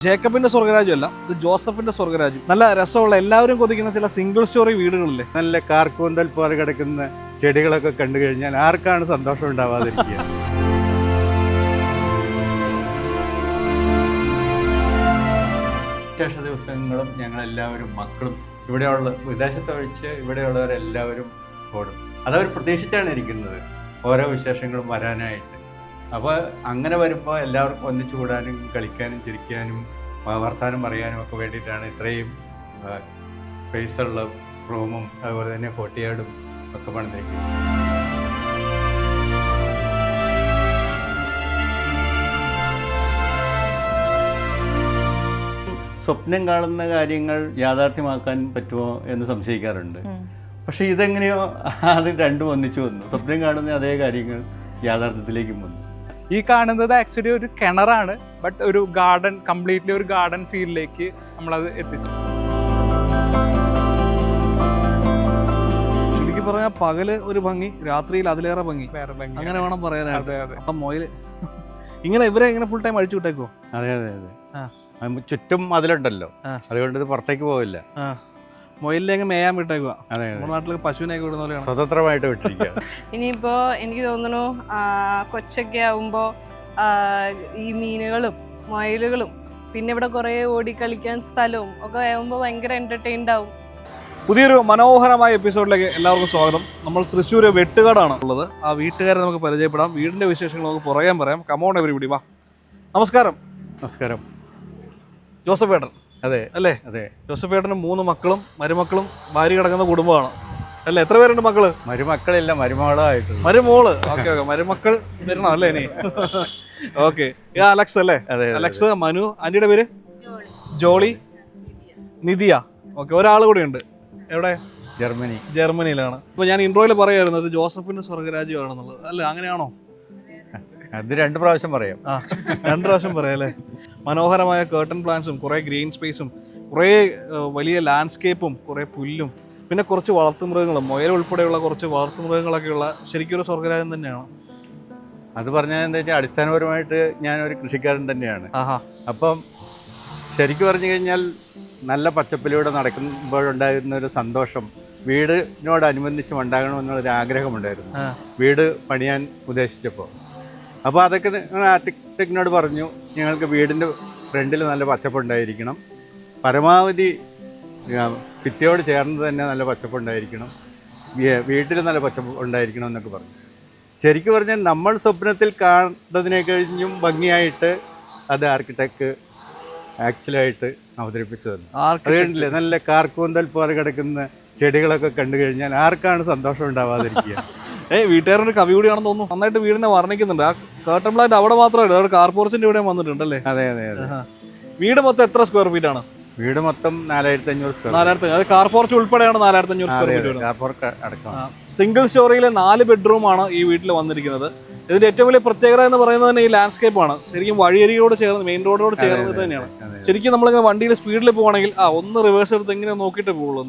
ജേക്കബിന്റെ സ്വർഗരാജ്യമല്ല, ഇത് ജോസഫിന്റെ സ്വർഗരാജ്യം. നല്ല രസമുള്ള എല്ലാവരും കൊതിക്കുന്ന ചില സിംഗിൾ സ്റ്റോറി വീടുകളില്ലേ, നല്ല കാർക്കൂന്തൽ പോലെ കിടക്കുന്ന ചെടികളൊക്കെ കണ്ടു കഴിഞ്ഞാൽ ആർക്കാണ് സന്തോഷം ഉണ്ടാവാതിരിക്കുക. വിശേഷ ദിവസങ്ങളും ഞങ്ങളെല്ലാവരും മക്കളും ഇവിടെയുള്ള വിദേശത്തൊഴിച്ച് ഇവിടെയുള്ളവരെല്ലാവരും ഓടും. അതവർ പ്രതീക്ഷിച്ചാണ് ഇരിക്കുന്നത് ഓരോ വിശേഷങ്ങളും വരാനായിട്ട്. അപ്പോൾ അങ്ങനെ വരുമ്പോൾ എല്ലാവർക്കും ഒന്നിച്ചു കൂടാനും കളിക്കാനും ചിരിക്കാനും വർത്താനം പറയാനും ഒക്കെ വേണ്ടിയിട്ടാണ് ഇത്രയും സ്പേസുള്ള റൂമും അതുപോലെ തന്നെ കോട്ടിയാടും ഒക്കെ പണിതിരിക്കുന്നത്. സ്വപ്നം കാണുന്ന കാര്യങ്ങൾ യാഥാർത്ഥ്യമാക്കാൻ പറ്റുമോ എന്ന് സംശയിക്കാറുണ്ട്. പക്ഷേ ഇതെങ്ങനെയോ അത് രണ്ടും ഒന്നിച്ചു വന്നു. സ്വപ്നം കാണുന്ന അതേ കാര്യങ്ങൾ യാഥാർത്ഥ്യത്തിലേക്കും വന്നു. ഈ കാണുന്നത് ആക്ച്വലി ഒരു കിണറാണ്, ബട്ട് ഒരു ഗാർഡൻ, കംപ്ലീറ്റ്ലി ഒരു ഗാർഡൻ ഫീൽഡിലേക്ക് നമ്മളത് എത്തിച്ചു. ശരിക്കും പറഞ്ഞാൽ പകല് ഒരു ഭംഗി, രാത്രിയിൽ അതിലേറെ ഭംഗി, വേറെ ഭംഗി, അങ്ങനെ വേണം പറയാനായിട്ട്. അതെ അതെ. അപ്പം മൊയില് ഇങ്ങനെ ഇവരെ ഇങ്ങനെ ഫുൾ ടൈം അഴിച്ചു വിട്ടേക്കോ? അതെ അതെ അതെ, ചുറ്റും അതിലുണ്ടല്ലോ, അതുകൊണ്ട് ഇത് പുറത്തേക്ക് പോവില്ല. മൊയിലിലേക്ക് മേയാൻ വിട്ടേക്കുക. അതെ, നമ്മുടെ നാട്ടിലേക്ക് പശുവിനെയൊക്കെ വിടുന്ന പോലെയാണ് സ്വതന്ത്രമായിട്ട് വിട്ടിരിക്കുക. ഇനിയിപ്പോ എനിക്ക് തോന്നുന്നു കൊച്ചൊക്കെ ആവുമ്പോ ഈ മീനുകളും മയിലുകളും പിന്നെ ഇവിടെ കുറെ ഓടിക്കളിക്കാൻ സ്ഥലവും ഒക്കെ ആവുമ്പോ ഭയങ്കര എന്റർടൈൻഡ് ആവും. പുതിയൊരു മനോഹരമായ എപ്പിസോഡിലേക്ക് എല്ലാവർക്കും സ്വാഗതം. നമ്മൾ തൃശ്ശൂർ വെട്ടുകാടാണ് ഉള്ളത്. ആ വീട്ടുകാരെ നമുക്ക് പരിചയപ്പെടാം, വീടിന്റെ വിശേഷങ്ങൾ നമുക്ക് പുറകെ പറയാം. കമോൺ എവരിബഡി, വാ. നമസ്കാരം. നമസ്കാരം. ജോസഫ് ഏട്ടൻ അതെ അല്ലേ? അതെ. ജോസഫ് ഏട്ടന് 3 മക്കളും മരുമക്കളും ഭാര്യ കിടക്കുന്ന കുടുംബമാണ് അല്ലേ? എത്ര പേരുണ്ട് മക്കള്? മരുമക്കളില്ല, മരുമകളായിട്ട്. മരുമോള്. ഓക്കെ, മരുമക്കൾ വരണം അല്ലേ ഇനി? ഓക്കെ. അലക്സ് അല്ലേ? അലക്സ്, മനു, ആന്റിയുടെ പേര് ജോളി, നിധിയ. ഓക്കെ, ഒരാൾ കൂടി ഉണ്ട്. എവിടെ? ജർമ്മനിയിലാണ്. ഇപ്പൊ ഞാൻ ഇൻട്രോയിൽ പറയായിരുന്നത് ജോസഫിന്റെ സ്വർഗരാജ്യമാണെന്നുള്ളത്. അല്ല, അങ്ങനെയാണോ? അത് 2 പ്രാവശ്യം പറയാം. 2 പ്രാവശ്യം പറയാം അല്ലേ? മനോഹരമായ കേർട്ടൺ പ്ലാന്റ്സും കുറെ ഗ്രീൻ സ്പേസും കുറേ വലിയ ലാൻഡ്സ്കേപ്പും കുറെ പുല്ലും പിന്നെ കുറച്ച് വളർത്തുമൃഗങ്ങളും മുയൽ ഉൾപ്പെടെയുള്ള കുറച്ച് വളർത്തുമൃഗങ്ങളൊക്കെയുള്ള ശരിക്കും ഒരു സ്വർഗരാജ്യം തന്നെയാണ്. അത് പറഞ്ഞാൽ എന്താ വെച്ചാൽ അടിസ്ഥാനപരമായിട്ട് ഞാനൊരു കൃഷിക്കാരൻ തന്നെയാണ്. അപ്പം ശരിക്കും പറഞ്ഞു കഴിഞ്ഞാൽ നല്ല പച്ചപ്പിലൂടെ നടക്കുമ്പോഴുണ്ടായിരുന്ന ഒരു സന്തോഷം വീടിനോടനുബന്ധിച്ചും ഉണ്ടാകണമെന്നുള്ളൊരു ആഗ്രഹമുണ്ടായിരുന്നു വീട് പണിയാൻ ഉദ്ദേശിച്ചപ്പോൾ. അപ്പോൾ അതൊക്കെ ആർക്കിടെക്റ്റിനോട് പറഞ്ഞു, ഞങ്ങൾക്ക് വീടിൻ്റെ ഫ്രണ്ടിൽ നല്ല പച്ചപ്പുണ്ടായിരിക്കണം, പരമാവധി ഭിത്തിയോട് ചേർന്ന് തന്നെ നല്ല പച്ചപ്പുണ്ടായിരിക്കണം, വീട്ടിൽ നല്ല പച്ചപ്പ് ഉണ്ടായിരിക്കണം എന്നൊക്കെ പറഞ്ഞു. ശരിക്കും പറഞ്ഞാൽ നമ്മൾ സ്വപ്നത്തിൽ കാണുന്നതിനെ കഴിഞ്ഞും ഭംഗിയായിട്ട് അത് ആർക്കിടെക്റ്റ് ആക്ച്വലായിട്ട് അവതരിപ്പിച്ചു തന്നു. അതുകൊണ്ടില്ലേ നല്ല കാർക്കൂന്തൽ പോലെ കിടക്കുന്ന ചെടികളൊക്കെ കണ്ടു കഴിഞ്ഞാൽ ആർക്കാണ് സന്തോഷം ഉണ്ടാവാതിരിക്കുക. വീട്ടുകാരുടെ കവി കൂടിയാണെന്ന് തോന്നുന്നു. നന്നായിട്ട് വീടിനെ വർണ്ണിക്കുന്നുണ്ട്. ആ കേർട്ടൺ പ്ലാന്റ് അവിടെ മാത്രമല്ല, അവിടെ കാർ പോർച്ചിന്റെ ഇവിടെ വന്നിട്ടുണ്ടല്ലേ? അതെ അതെ അതെ. വീട് മൊത്തം എത്ര സ്ക്വയർ ഫീറ്റ് ആണ്? വീട് മൊത്തം 4500 സ്ക്വയർ. 4500. അത് കാർ പോർച്ച് ഉൾപ്പെടെയാണ് 4500 സ്ക്വയർ ഫീറ്റ്. കാർ പോർച്ച് അടക്കം. സിംഗിൾ സ്റ്റോറിയിലെ 4 ബെഡ്റൂമാണ് ഈ വീട്ടിൽ വന്നിരിക്കുന്നത്. ഇതിന്റെ ഏറ്റവും വലിയ പ്രത്യേകത എന്ന് പറയുന്നത് തന്നെ ഈ ലാൻഡ്സ്കേപ്പ് ആണ്. ശരിക്കും വഴിയരിയോട് ചേർന്ന്, മെയിൻ റോഡിനോട് ചേർന്നിട്ട് തന്നെയാണ്. ശരിക്കും നമ്മളിങ്ങനെ വണ്ടിയിൽ സ്പീഡിൽ പോകണമെങ്കിൽ ഒന്ന് റിവേഴ്സ് എടുത്ത് ഇങ്ങനെ നോക്കിയിട്ട് പോകുള്ളൂ.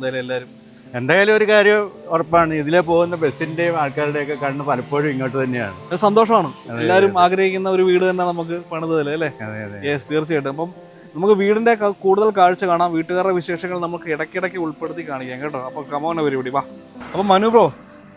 എന്തായാലും ഒരു കാര്യം ഉറപ്പാണ്, ഇതിലെ പോകുന്ന ബസ്സിന്റെയും ആൾക്കാരുടെയൊക്കെ കണ്ണ് പലപ്പോഴും ഇങ്ങോട്ട് തന്നെയാണ്. സന്തോഷമാണ്. എല്ലാവരും ആഗ്രഹിക്കുന്ന ഒരു വീട് തന്നെ നമുക്ക് പണിതല്ലേ അല്ലേ? യെസ്, തീർച്ചയായിട്ടും. അപ്പം നമുക്ക് വീടിന്റെ കൂടുതൽ കാഴ്ച കാണാം. വീട്ടുകാരുടെ വിശേഷങ്ങൾ നമുക്ക് ഇടയ്ക്കിടയ്ക്ക് ഉൾപ്പെടുത്തി കാണിക്കാം കേട്ടോ. അപ്പോൾ കമോൺ പരിപാടി, വാ. അപ്പം മനു ബ്രോ,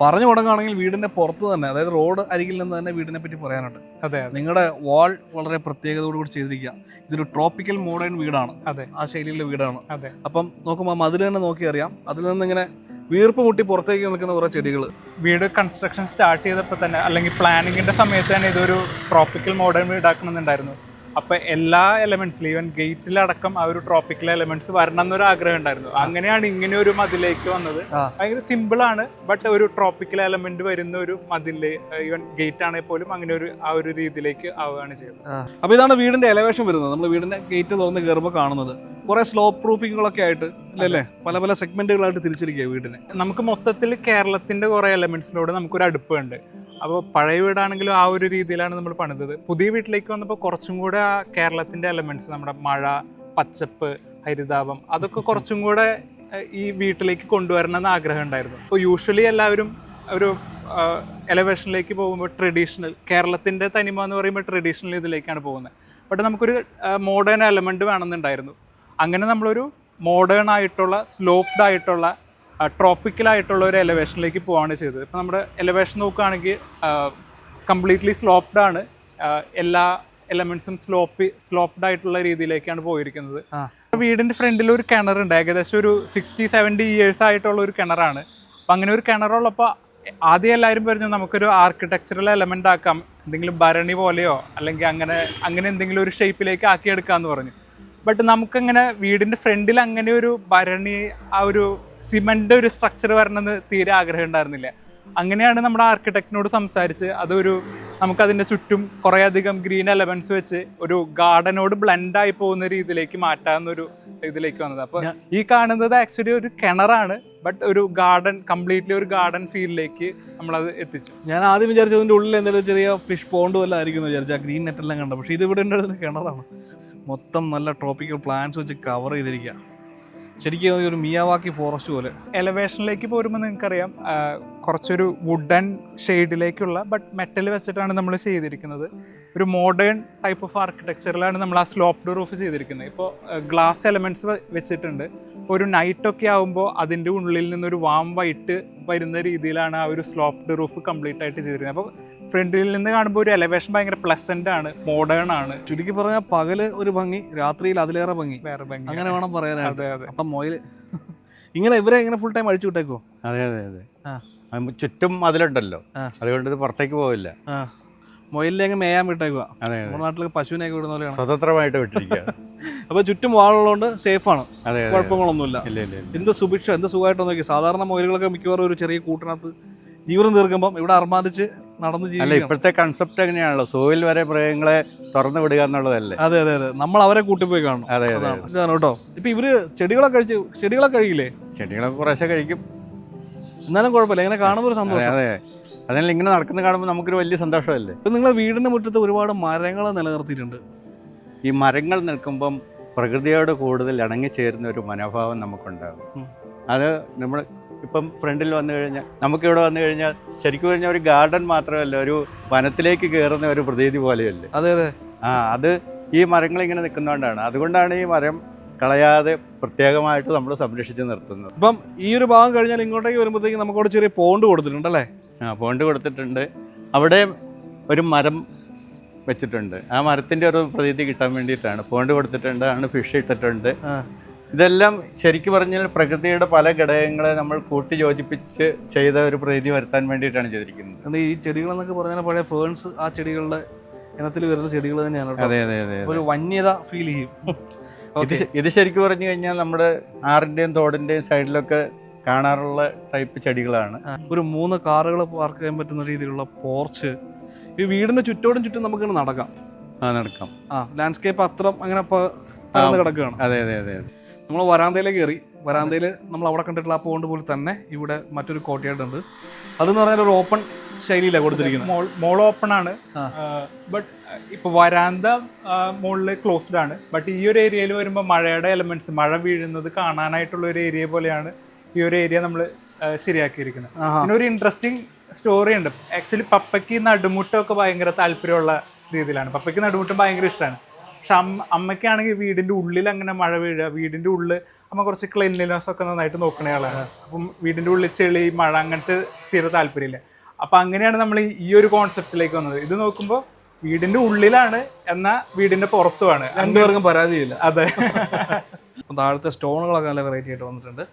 പറഞ്ഞു തുടങ്ങുകയാണെങ്കിൽ വീടിന്റെ പുറത്ത് തന്നെ, അതായത് റോഡ് അരികിൽ നിന്ന് തന്നെ വീടിനെ പറ്റി പറയാനുണ്ട്. അതെ, നിങ്ങളുടെ വാൾ വളരെ പ്രത്യേകതയോടുകൂടി ചെയ്തിരിക്കുക. ഇതൊരു ട്രോപ്പിക്കൽ മോഡേൺ വീടാണ്. അതെ, ആ ശൈലിയിലെ വീടാണ്. അതെ. അപ്പം നോക്കുമ്പോൾ മതിൽ തന്നെ നോക്കി അറിയാം, അതിൽ നിന്ന് ഇങ്ങനെ വീർപ്പ് മുട്ടി പുറത്തേക്ക് നിൽക്കുന്ന കുറെ ചെടികൾ. വീട് കൺസ്ട്രക്ഷൻ സ്റ്റാർട്ട് ചെയ്തപ്പോൾ തന്നെ, അല്ലെങ്കിൽ പ്ലാനിങ്ങിന്റെ സമയത്ത് തന്നെ ഇതൊരു ട്രോപ്പിക്കൽ മോഡേൺ വീടാക്കണമെന്നുണ്ടായിരുന്നു. അപ്പോൾ എല്ലാ എലമെന്റ്സിലും, ഈവൻ ഗേറ്റിലടക്കം ആ ഒരു ട്രോപ്പിക്കൽ എലമെന്റ്സ് വരണം എന്നൊരു ആഗ്രഹം ഉണ്ടായിരുന്നു. അങ്ങനെയാണ് ഇങ്ങനെ ഒരു മതിലേക്ക് വന്നത്. ഭയങ്കര സിമ്പിൾ ആണ്, ബട്ട് ഒരു ട്രോപ്പിക്കൽ എലമെന്റ് വരുന്ന ഒരു മതില്, ഈവൻ ഗേറ്റ് ആണെങ്കിൽ പോലും അങ്ങനെ ആ ഒരു രീതിയിലേക്ക് ആവുകയാണ് ചെയ്യുന്നത്. അപ്പോൾ ഇതാണ് വീടിന്റെ എലവേഷൻ വരുന്നത്. നമ്മൾ വീടിന്റെ ഗേറ്റ് തുറന്ന് കയറുമ്പോൾ കാണുന്നത് കുറെ സ്ലോപ്പ് പ്രൂഫിങ്ങുകളൊക്കെ ആയിട്ട് അല്ലേ, പല പല സെഗ്മെന്റുകളായിട്ട് തിരിച്ചിരിക്കുക വീടിനെ. നമുക്ക് മൊത്തത്തിൽ കേരളത്തിന്റെ കുറെ എലമെന്റ്സിനോട് നമുക്കൊരു അടുപ്പുണ്ട്. അപ്പോൾ പഴയ വീടാണെങ്കിലും ആ ഒരു രീതിയിലാണ് നമ്മൾ പണിതത്. പുതിയ വീട്ടിലേക്ക് വന്നപ്പോൾ കുറച്ചും കൂടെ ആ കേരളത്തിന്റെ എലമെന്റ്സ്, നമ്മുടെ മഴ, പച്ചപ്പ്, ഹരിതാപം, അതൊക്കെ കുറച്ചും കൂടെ ഈ വീട്ടിലേക്ക് കൊണ്ടുവരണം എന്ന് ആഗ്രഹം ഉണ്ടായിരുന്നു. അപ്പോൾ യൂഷ്വലി എല്ലാവരും ഒരു എലവേഷനിലേക്ക് പോകുമ്പോൾ ട്രഡീഷണൽ, കേരളത്തിന്റെ തനിമ എന്ന് പറയുമ്പോൾ ട്രഡീഷണൽ ഇതിലേക്കാണ് പോകുന്നത്. ബട്ട് നമുക്കൊരു മോഡേൺ എലമെൻറ്റ് വേണമെന്നുണ്ടായിരുന്നു. അങ്ങനെ നമ്മളൊരു മോഡേൺ ആയിട്ടുള്ള സ്ലോപ്ഡ് ആയിട്ടുള്ള ട്രോപ്പിക്കലായിട്ടുള്ള ഒരു എലവേഷനിലേക്ക് പോവാണ് ചെയ്തത്. ഇപ്പോൾ നമ്മുടെ എലവേഷൻ നോക്കുകയാണെങ്കിൽ കംപ്ലീറ്റ്ലി സ്ലോപ്ഡ് ആണ്. എല്ലാ എലമെൻസും സ്ലോപ്ഡ് ആയിട്ടുള്ള രീതിയിലേക്കാണ് പോയിരിക്കുന്നത്. വീടിൻ്റെ ഫ്രണ്ടിൽ ഒരു കിണറുണ്ട്, ഏകദേശം ഒരു 60-70 years ആയിട്ടുള്ള ഒരു കിണറാണ്. അപ്പം അങ്ങനെ ഒരു കിണറുള്ളപ്പോൾ ആദ്യം എല്ലാവരും പറഞ്ഞു നമുക്കൊരു ആർക്കിടെക്ചറൽ എലമെൻ്റ് ആക്കാം, എന്തെങ്കിലും ഭരണി പോലെയോ അല്ലെങ്കിൽ അങ്ങനെ എന്തെങ്കിലും ഒരു ഷേപ്പിലേക്ക് ആക്കിയെടുക്കാമെന്ന് പറഞ്ഞു. ബട്ട് നമുക്കങ്ങനെ വീടിൻ്റെ ഫ്രണ്ടിൽ അങ്ങനെ ഒരു ഭരണി, ആ ഒരു സിമെൻ്റ് ഒരു സ്ട്രക്ചർ വരണമെന്ന് തീരെ ആഗ്രഹം ഉണ്ടായിരുന്നില്ല. അങ്ങനെയാണ് നമ്മുടെ ആർക്കിടെക്റ്റിനോട് സംസാരിച്ച് നമുക്കതിൻ്റെ ചുറ്റും കുറേയധികം ഗ്രീൻ എലമെൻറ്റ്സ് വെച്ച് ഒരു ഗാർഡനോട് ബ്ലെൻഡായി പോകുന്ന രീതിയിലേക്ക് മാറ്റാവുന്നൊരു ഇതിലേക്ക് വന്നത്. അപ്പോൾ ഈ കാണുന്നത് ആക്ച്വലി ഒരു കിണറാണ്, ബട്ട് ഒരു ഗാർഡൻ, കംപ്ലീറ്റ്ലി ഒരു ഗാർഡൻ ഫീലിലേക്ക് നമ്മളത് എത്തിച്ചു. ഞാൻ ആദ്യം വിചാരിച്ചതിൻ്റെ ഉള്ളിൽ എന്തെങ്കിലും ചെറിയ ഫിഷ് പോണ്ട് വല്ല ആയിരിക്കും വിചാരിച്ചു, ആ ഗ്രീൻ നെറ്റെല്ലാം കണ്ട. പക്ഷേ ഇത് ഇവിടെ ഉണ്ടായിരുന്ന കിണറാണ്. മൊത്തം നല്ല ട്രോപ്പിക്കൽ പ്ലാന്റ്സ് വെച്ച് കവർ ചെയ്തിരിക്കുക. ശരിക്കും ഒരു മിയാവാക്കി ഫോറസ്റ്റ് പോലെ. എലവേഷനിലേക്ക് പോരുമ്പോൾ നിങ്ങൾക്കറിയാം കുറച്ചൊരു വുഡൻ ഷെയ്ഡിലേക്കുള്ള ബട്ട് മെറ്റൽ വെച്ചിട്ടാണ് നമ്മൾ ചെയ്തിരിക്കുന്നത്. ഒരു മോഡേൺ ടൈപ്പ് ഓഫ് ആർക്കിടെക്ചറിലാണ് നമ്മൾ ആ സ്ലോപ്ഡ് റൂഫ് ചെയ്തിരിക്കുന്നത്. ഇപ്പോൾ ഗ്ലാസ് എലമെൻറ്റ്സ് വെച്ചിട്ടുണ്ട്. ഒരു നൈറ്റൊക്കെ ആകുമ്പോൾ അതിൻ്റെ ഉള്ളിൽ നിന്നൊരു വാം വൈറ്റ് വരുന്ന രീതിയിലാണ് ആ ഒരു സ്ലോപ്ഡ് റൂഫ് കംപ്ലീറ്റ് ആയിട്ട് ചെയ്തിരിക്കുന്നത്. അപ്പോൾ ഫ്രണ്ടിൽ നിന്ന് കാണുമ്പോൾ ഒരു എലവേഷൻ ഭയങ്കര പ്ലസന്റ് ആണ്, മോഡേൺ ആണ്. ചുരുക്കി പറഞ്ഞാൽ പകല് ഒരു ഭംഗി, രാത്രിയിൽ അതിലേറെ ഭംഗി, വേറെ ഭംഗി, അങ്ങനെ വേണം പറയാനായിട്ട്. അതെ അതെ. അപ്പം മൊയിൽ ഇങ്ങനെ ഇവരെ ഇങ്ങനെ ഫുൾ ടൈം അഴിച്ചു വിട്ടേക്കോ? അതെ അതെ അതെ. ചുറ്റും അതിലുണ്ടല്ലോ, അതുകൊണ്ട് ഇത് പുറത്തേക്ക് പോവില്ല. മൊയിലിനെ മേയാൻ വിട്ടേക്കുക. അതെ, നമ്മുടെ നാട്ടിൽ പശുവിനെയൊക്കെ വിടുന്ന പോലെയാണ്, സ്വതന്ത്രമായിട്ട് വിട്ടിരിക്കുക. അപ്പൊ ചുറ്റും വാളുള്ളതുകൊണ്ട് സേഫാണ്, അതെ, കുഴപ്പങ്ങളൊന്നുമില്ല. എന്ത് സുഭിക്ഷ, എന്ത് സുഖമായിട്ട് നോക്കി. സാധാരണ മൊയിലുകളൊക്കെ മിക്കവാറും ഒരു ചെറിയ കൂട്ടിനകത്ത് ജീവനം തീർക്കുമ്പോൾ ഇവിടെ അർമാദിച്ച് നടന്ന് അല്ല, ഇപ്പോഴത്തെ കൺസെപ്റ്റ് എങ്ങനെയാണല്ലോ, സോയിൽ വരെ മൃഗങ്ങളെ തുറന്നു വിടുക എന്നുള്ളതല്ലേ. അതെ അതെ അതെ, നമ്മൾ അവരെ കൂട്ടിപ്പോയി കാണണം. അതെ അതെ ഇതാണ് കേട്ടോ. ഇപ്പൊ ഇവര് ചെടികളൊക്കെ കഴിക്കില്ലേ? ചെടികളൊക്കെ കുറേശ്ശെ കഴിക്കും, എന്നാലും കുഴപ്പമില്ല. ഇങ്ങനെ കാണുമ്പോൾ ഒരു സന്തോഷം. അതെ, അതല്ല ഇങ്ങനെ നടക്കുന്ന കാണുമ്പോൾ നമുക്കൊരു വലിയ സന്തോഷമല്ലേ. ഇപ്പൊ നിങ്ങളെ വീടിന്റെ മുറ്റത്ത് ഒരുപാട് മരങ്ങൾ നിലനിർത്തിയിട്ടുണ്ട്. ഈ മരങ്ങൾ നിൽക്കുമ്പം പ്രകൃതിയോട് കൂടുതൽ ഇണങ്ങിച്ചേരുന്ന ഒരു മനോഭാവം നമുക്കുണ്ടാകും. അത് നമ്മൾ ഇപ്പം ഫ്രണ്ടിൽ വന്നു കഴിഞ്ഞാൽ, നമുക്കിവിടെ വന്നു കഴിഞ്ഞാൽ ശരിക്കും പറഞ്ഞാൽ ഒരു ഗാർഡൻ മാത്രമല്ല, ഒരു വനത്തിലേക്ക് കയറുന്ന ഒരു പ്രതീതി പോലെയല്ലേ. അതെ അതെ. അത് ഈ മരങ്ങൾ ഇങ്ങനെ നിൽക്കുന്നതുകൊണ്ടാണ്. അതുകൊണ്ടാണ് ഈ മരം കളയാതെ പ്രത്യേകമായിട്ട് നമ്മൾ സംരക്ഷിച്ച് നിർത്തുന്നത്. ഇപ്പം ഈ ഒരു ഭാഗം കഴിഞ്ഞാൽ ഇങ്ങോട്ടേക്ക് വരുമ്പോഴത്തേക്ക് നമുക്കവിടെ ചെറിയ പോണ്ട് കൊടുത്തിട്ടുണ്ടല്ലേ? പോണ്ട് കൊടുത്തിട്ടുണ്ട്. അവിടെ ഒരു മരം വെച്ചിട്ടുണ്ട്. ആ മരത്തിൻ്റെ ഒരു പ്രതീതി കിട്ടാൻ വേണ്ടിയിട്ടാണ് പോണ്ട് കൊടുത്തിട്ടുണ്ട്. ആണ് ഫിഷ് ഇട്ടിട്ടുണ്ട്. ഇതെല്ലാം ശരിക്കും പറഞ്ഞാൽ പ്രകൃതിയുടെ പല ഘടകങ്ങളെ നമ്മൾ കൂട്ടി യോജിപ്പിച്ച് ചെയ്ത ഒരു പ്രതീതി വരുത്താൻ വേണ്ടിയിട്ടാണ് ചെയ്തിരിക്കുന്നത്. ഈ ചെടികളെന്നൊക്കെ പറഞ്ഞാൽ പഴയ ഫേൺസ്, ആ ചെടികളുടെ ഇനത്തിൽ വരുന്ന ചെടികൾ തന്നെയാണ്. അതെ അതെ അതെ. ഒരു വന്യത ഫീൽ ചെയ്യും. ഇത് ശരിക്കും പറഞ്ഞു കഴിഞ്ഞാൽ നമ്മുടെ ആറിൻ്റെയും തോടിൻ്റെയും സൈഡിലൊക്കെ കാണാറുള്ള ടൈപ്പ് ചെടികളാണ്. ഒരു 3 കാറുകൾ പാർക്ക് ചെയ്യാൻ പറ്റുന്ന രീതിയിലുള്ള പോർച്ച്. ഈ വീടിന്റെ ചുറ്റോടും ചുറ്റും നമുക്കിങ്ങനെ നടക്കാം. നടക്കാം. ലാൻഡ്സ്കേപ്പ് അത്ര അങ്ങനെ കിടക്കുകയാണ്. അതെ അതെ അതെ. നമ്മൾ വരാന്തയിലേക്ക് കയറി. വരാന്തയിൽ നമ്മൾ അവിടെ കണ്ടിട്ടുള്ള ആ പോണ്ട് പോലെ തന്നെ ഇവിടെ മറ്റൊരു കോട്ടയായിട്ടുണ്ട്. അതെന്ന് പറഞ്ഞാൽ ഒരു ഓപ്പൺ ശൈലിയിലാണ് കൊടുത്തിരിക്കുന്നത്. മോൾ ഓപ്പൺ ആണ്, ബട്ട് ഇപ്പോൾ വരാന്ത മുകളിൽ ക്ലോസ്ഡ് ആണ്. ബട്ട് ഈ ഒരു ഏരിയയിൽ വരുമ്പോൾ മഴയുടെ എലമെന്റ്സ്, മഴ വീഴുന്നത് കാണാനായിട്ടുള്ള ഒരു ഏരിയ പോലെയാണ് ഈ ഒരു ഏരിയ നമ്മൾ ശരിയാക്കിയിരിക്കുന്നത്. പിന്നെ ഒരു ഇൻട്രസ്റ്റിംഗ് സ്റ്റോറി ഉണ്ട്. ആക്ച്വലി പപ്പയ്ക്ക് നടുമുട്ടമൊക്കെ ഭയങ്കര താല്പര്യമുള്ള രീതിയിലാണ്. പപ്പയ്ക്ക് നടുമുട്ടം ഭയങ്കര ഇഷ്ടമാണ്. പക്ഷെ അമ്മയ്ക്കാണെങ്കിൽ വീടിൻ്റെ ഉള്ളിൽ അങ്ങനെ മഴ വീഴുക, വീടിൻ്റെ ഉള്ളിൽ അമ്മ കുറച്ച് ക്ലീൻലിനെസ് ഒക്കെ നന്നായിട്ട് നോക്കുന്ന ആളാണ്. അപ്പം വീടിൻ്റെ ഉള്ളിൽ ചെളി, മഴ അങ്ങനത്തെ തീരെ താല്പര്യമില്ല. അപ്പം അങ്ങനെയാണ് നമ്മൾ ഈ ഒരു കോൺസെപ്റ്റിലേക്ക് വന്നത്. ഇത് നോക്കുമ്പോൾ വീടിൻ്റെ ഉള്ളിലാണ്, എന്നാൽ വീടിൻ്റെ പുറത്തുമാണ്. രണ്ടുപേർക്കും പരാതിയില്ല. അതെ. താഴത്തെ സ്റ്റോണുകളൊക്കെ നല്ല വെറൈറ്റി ആയിട്ട് വന്നിട്ടുണ്ട്.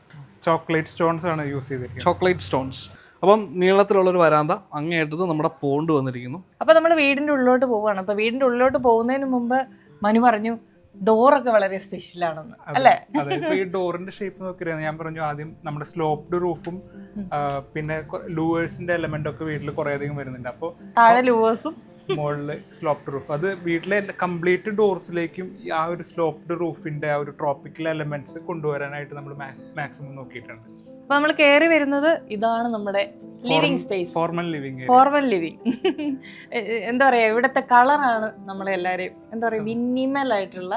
ചോക്ലേറ്റ് സ്റ്റോൺസ് ആണ് യൂസ് ചെയ്തിരിക്കുന്നത്. Chocolate stones. അപ്പം നീളത്തിലുള്ളൊരു വരാന്ത, അങ്ങേയറ്റത്ത് നമ്മുടെ പോണ്ട് വന്നിരിക്കുന്നു. അപ്പോൾ നമ്മൾ വീടിൻ്റെ ഉള്ളിലോട്ട് പോവുകയാണ്. അപ്പോൾ വീടിൻ്റെ ഉള്ളിലോട്ട് പോകുന്നതിന് മുമ്പ് മനു പറഞ്ഞു ഡോറൊക്കെ വളരെ സ്പെഷ്യലാണെന്ന്, അല്ലേ? അതെ. ഇപ്പൊ ഈ ഡോറിന്റെ ഷേപ്പ് നോക്കിയിരുന്നു. ഞാൻ പറഞ്ഞു ആദ്യം നമ്മുടെ സ്ലോപ്ഡ് റൂഫും പിന്നെ ലൂവേഴ്സിന്റെ എലമെന്റ് ഒക്കെ വീട്ടിൽ കുറെ അധികം വരുന്നുണ്ട്. അപ്പോൾ താഴെ ലൂവേഴ്സും മുകളില് സ്ലോപ്ഡ് റൂഫ്. അത് വീട്ടിലെ കംപ്ലീറ്റ് ഡോർസിലേക്കും ആ ഒരു സ്ലോപ്ഡ് റൂഫിന്റെ ആ ഒരു ട്രോപ്പിക്കൽ എലമെന്റ്സ് കൊണ്ടുവരാനായിട്ട് നമ്മൾ മാക്സിമം നോക്കിയിട്ടുണ്ട്. അപ്പൊ നമ്മൾ കയറി വരുന്നത് ഇതാണ് നമ്മുടെ ലിവിങ് സ്പേസ്, ഫോർമൽ ലിവിങ്. എന്താ പറയാ, ഇവിടുത്തെ കളറാണ് നമ്മളെല്ലാരെയും എന്താ പറയാ മിനിമൽ ആയിട്ടുള്ള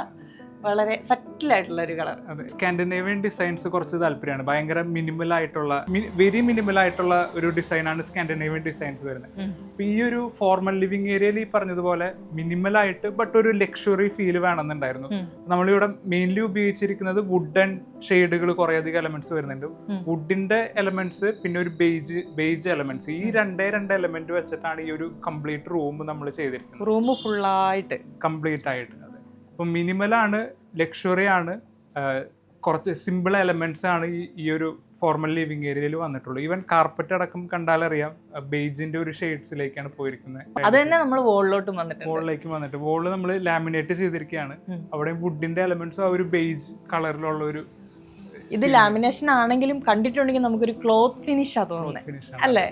വളരെ സറ്റിലായിട്ടുള്ള ഒരു കളർ. അതെ, സ്കാൻഡിനേവിയൻ ഡിസൈൻസ് കുറച്ച് താല്പര്യമാണ്. ഭയങ്കര മിനിമൽ ആയിട്ടുള്ള വെരി മിനിമൽ ആയിട്ടുള്ള ഒരു ഡിസൈനാണ് സ്കാൻഡിനേവിയൻ ഡിസൈൻസ് വരുന്നത്. അപ്പൊ ഈ ഒരു ഫോർമൽ ലിവിംഗ് ഏരിയയിൽ ഈ പറഞ്ഞതുപോലെ മിനിമൽ ആയിട്ട് ബട്ട് ഒരു ലക്ഷറി ഫീൽ വേണമെന്നുണ്ടായിരുന്നു. നമ്മളിവിടെ മെയിൻലി ഉപയോഗിച്ചിരിക്കുന്നത് വുഡ് ആൻഡ് ഷെയ്ഡുകൾ കുറേയധികം എലമെന്റ്സ് വരുന്നുണ്ട്. വുഡിന്റെ എലമെന്റ്സ് പിന്നെ ഒരു ബേജ് എലമെന്റ്സ്, ഈ രണ്ട് എലമെന്റ് വെച്ചിട്ടാണ് ഈ ഒരു കംപ്ലീറ്റ് റൂം നമ്മൾ ചെയ്തിരിക്കുന്നത്. റൂം ഫുള്ളായിട്ട് കംപ്ലീറ്റ് ആയിട്ട്. അതെ, അപ്പൊ മിനിമലാണ്, ലക്ഷറി ആണ്, കുറച്ച് സിമ്പിൾ എലമെന്റ്സ് ആണ് ഈ ഒരു ഫോർമൽ ലിവിംഗ് ഏരിയയിൽ വന്നിട്ടുള്ളൂ. ഈവൻ കാർപ്പറ്റ് അടക്കം കണ്ടാലറിയാം ബേജിന്റെ ഒരു ഷെയ്ഡ്സിലേക്കാണ് പോയിരിക്കുന്നത്. അത് തന്നെ നമ്മൾ വോളിലോട്ടും വന്നിട്ട് വോളിൽ നമ്മൾ ലാമിനേറ്റ് ചെയ്തിരിക്കുകയാണ്. അവിടെ വുഡിന്റെ എലമെന്റ്സും ആ ഒരു ബേജ് കളറിലുള്ള ഒരു, ഇത് ലാമിനേഷൻ ആണെങ്കിലും കണ്ടിട്ടുണ്ടെങ്കിൽ നമുക്കൊരു ക്ലോത്ത് ഫിനിഷ് ആ തോന്നുന്നത് അല്ലേ?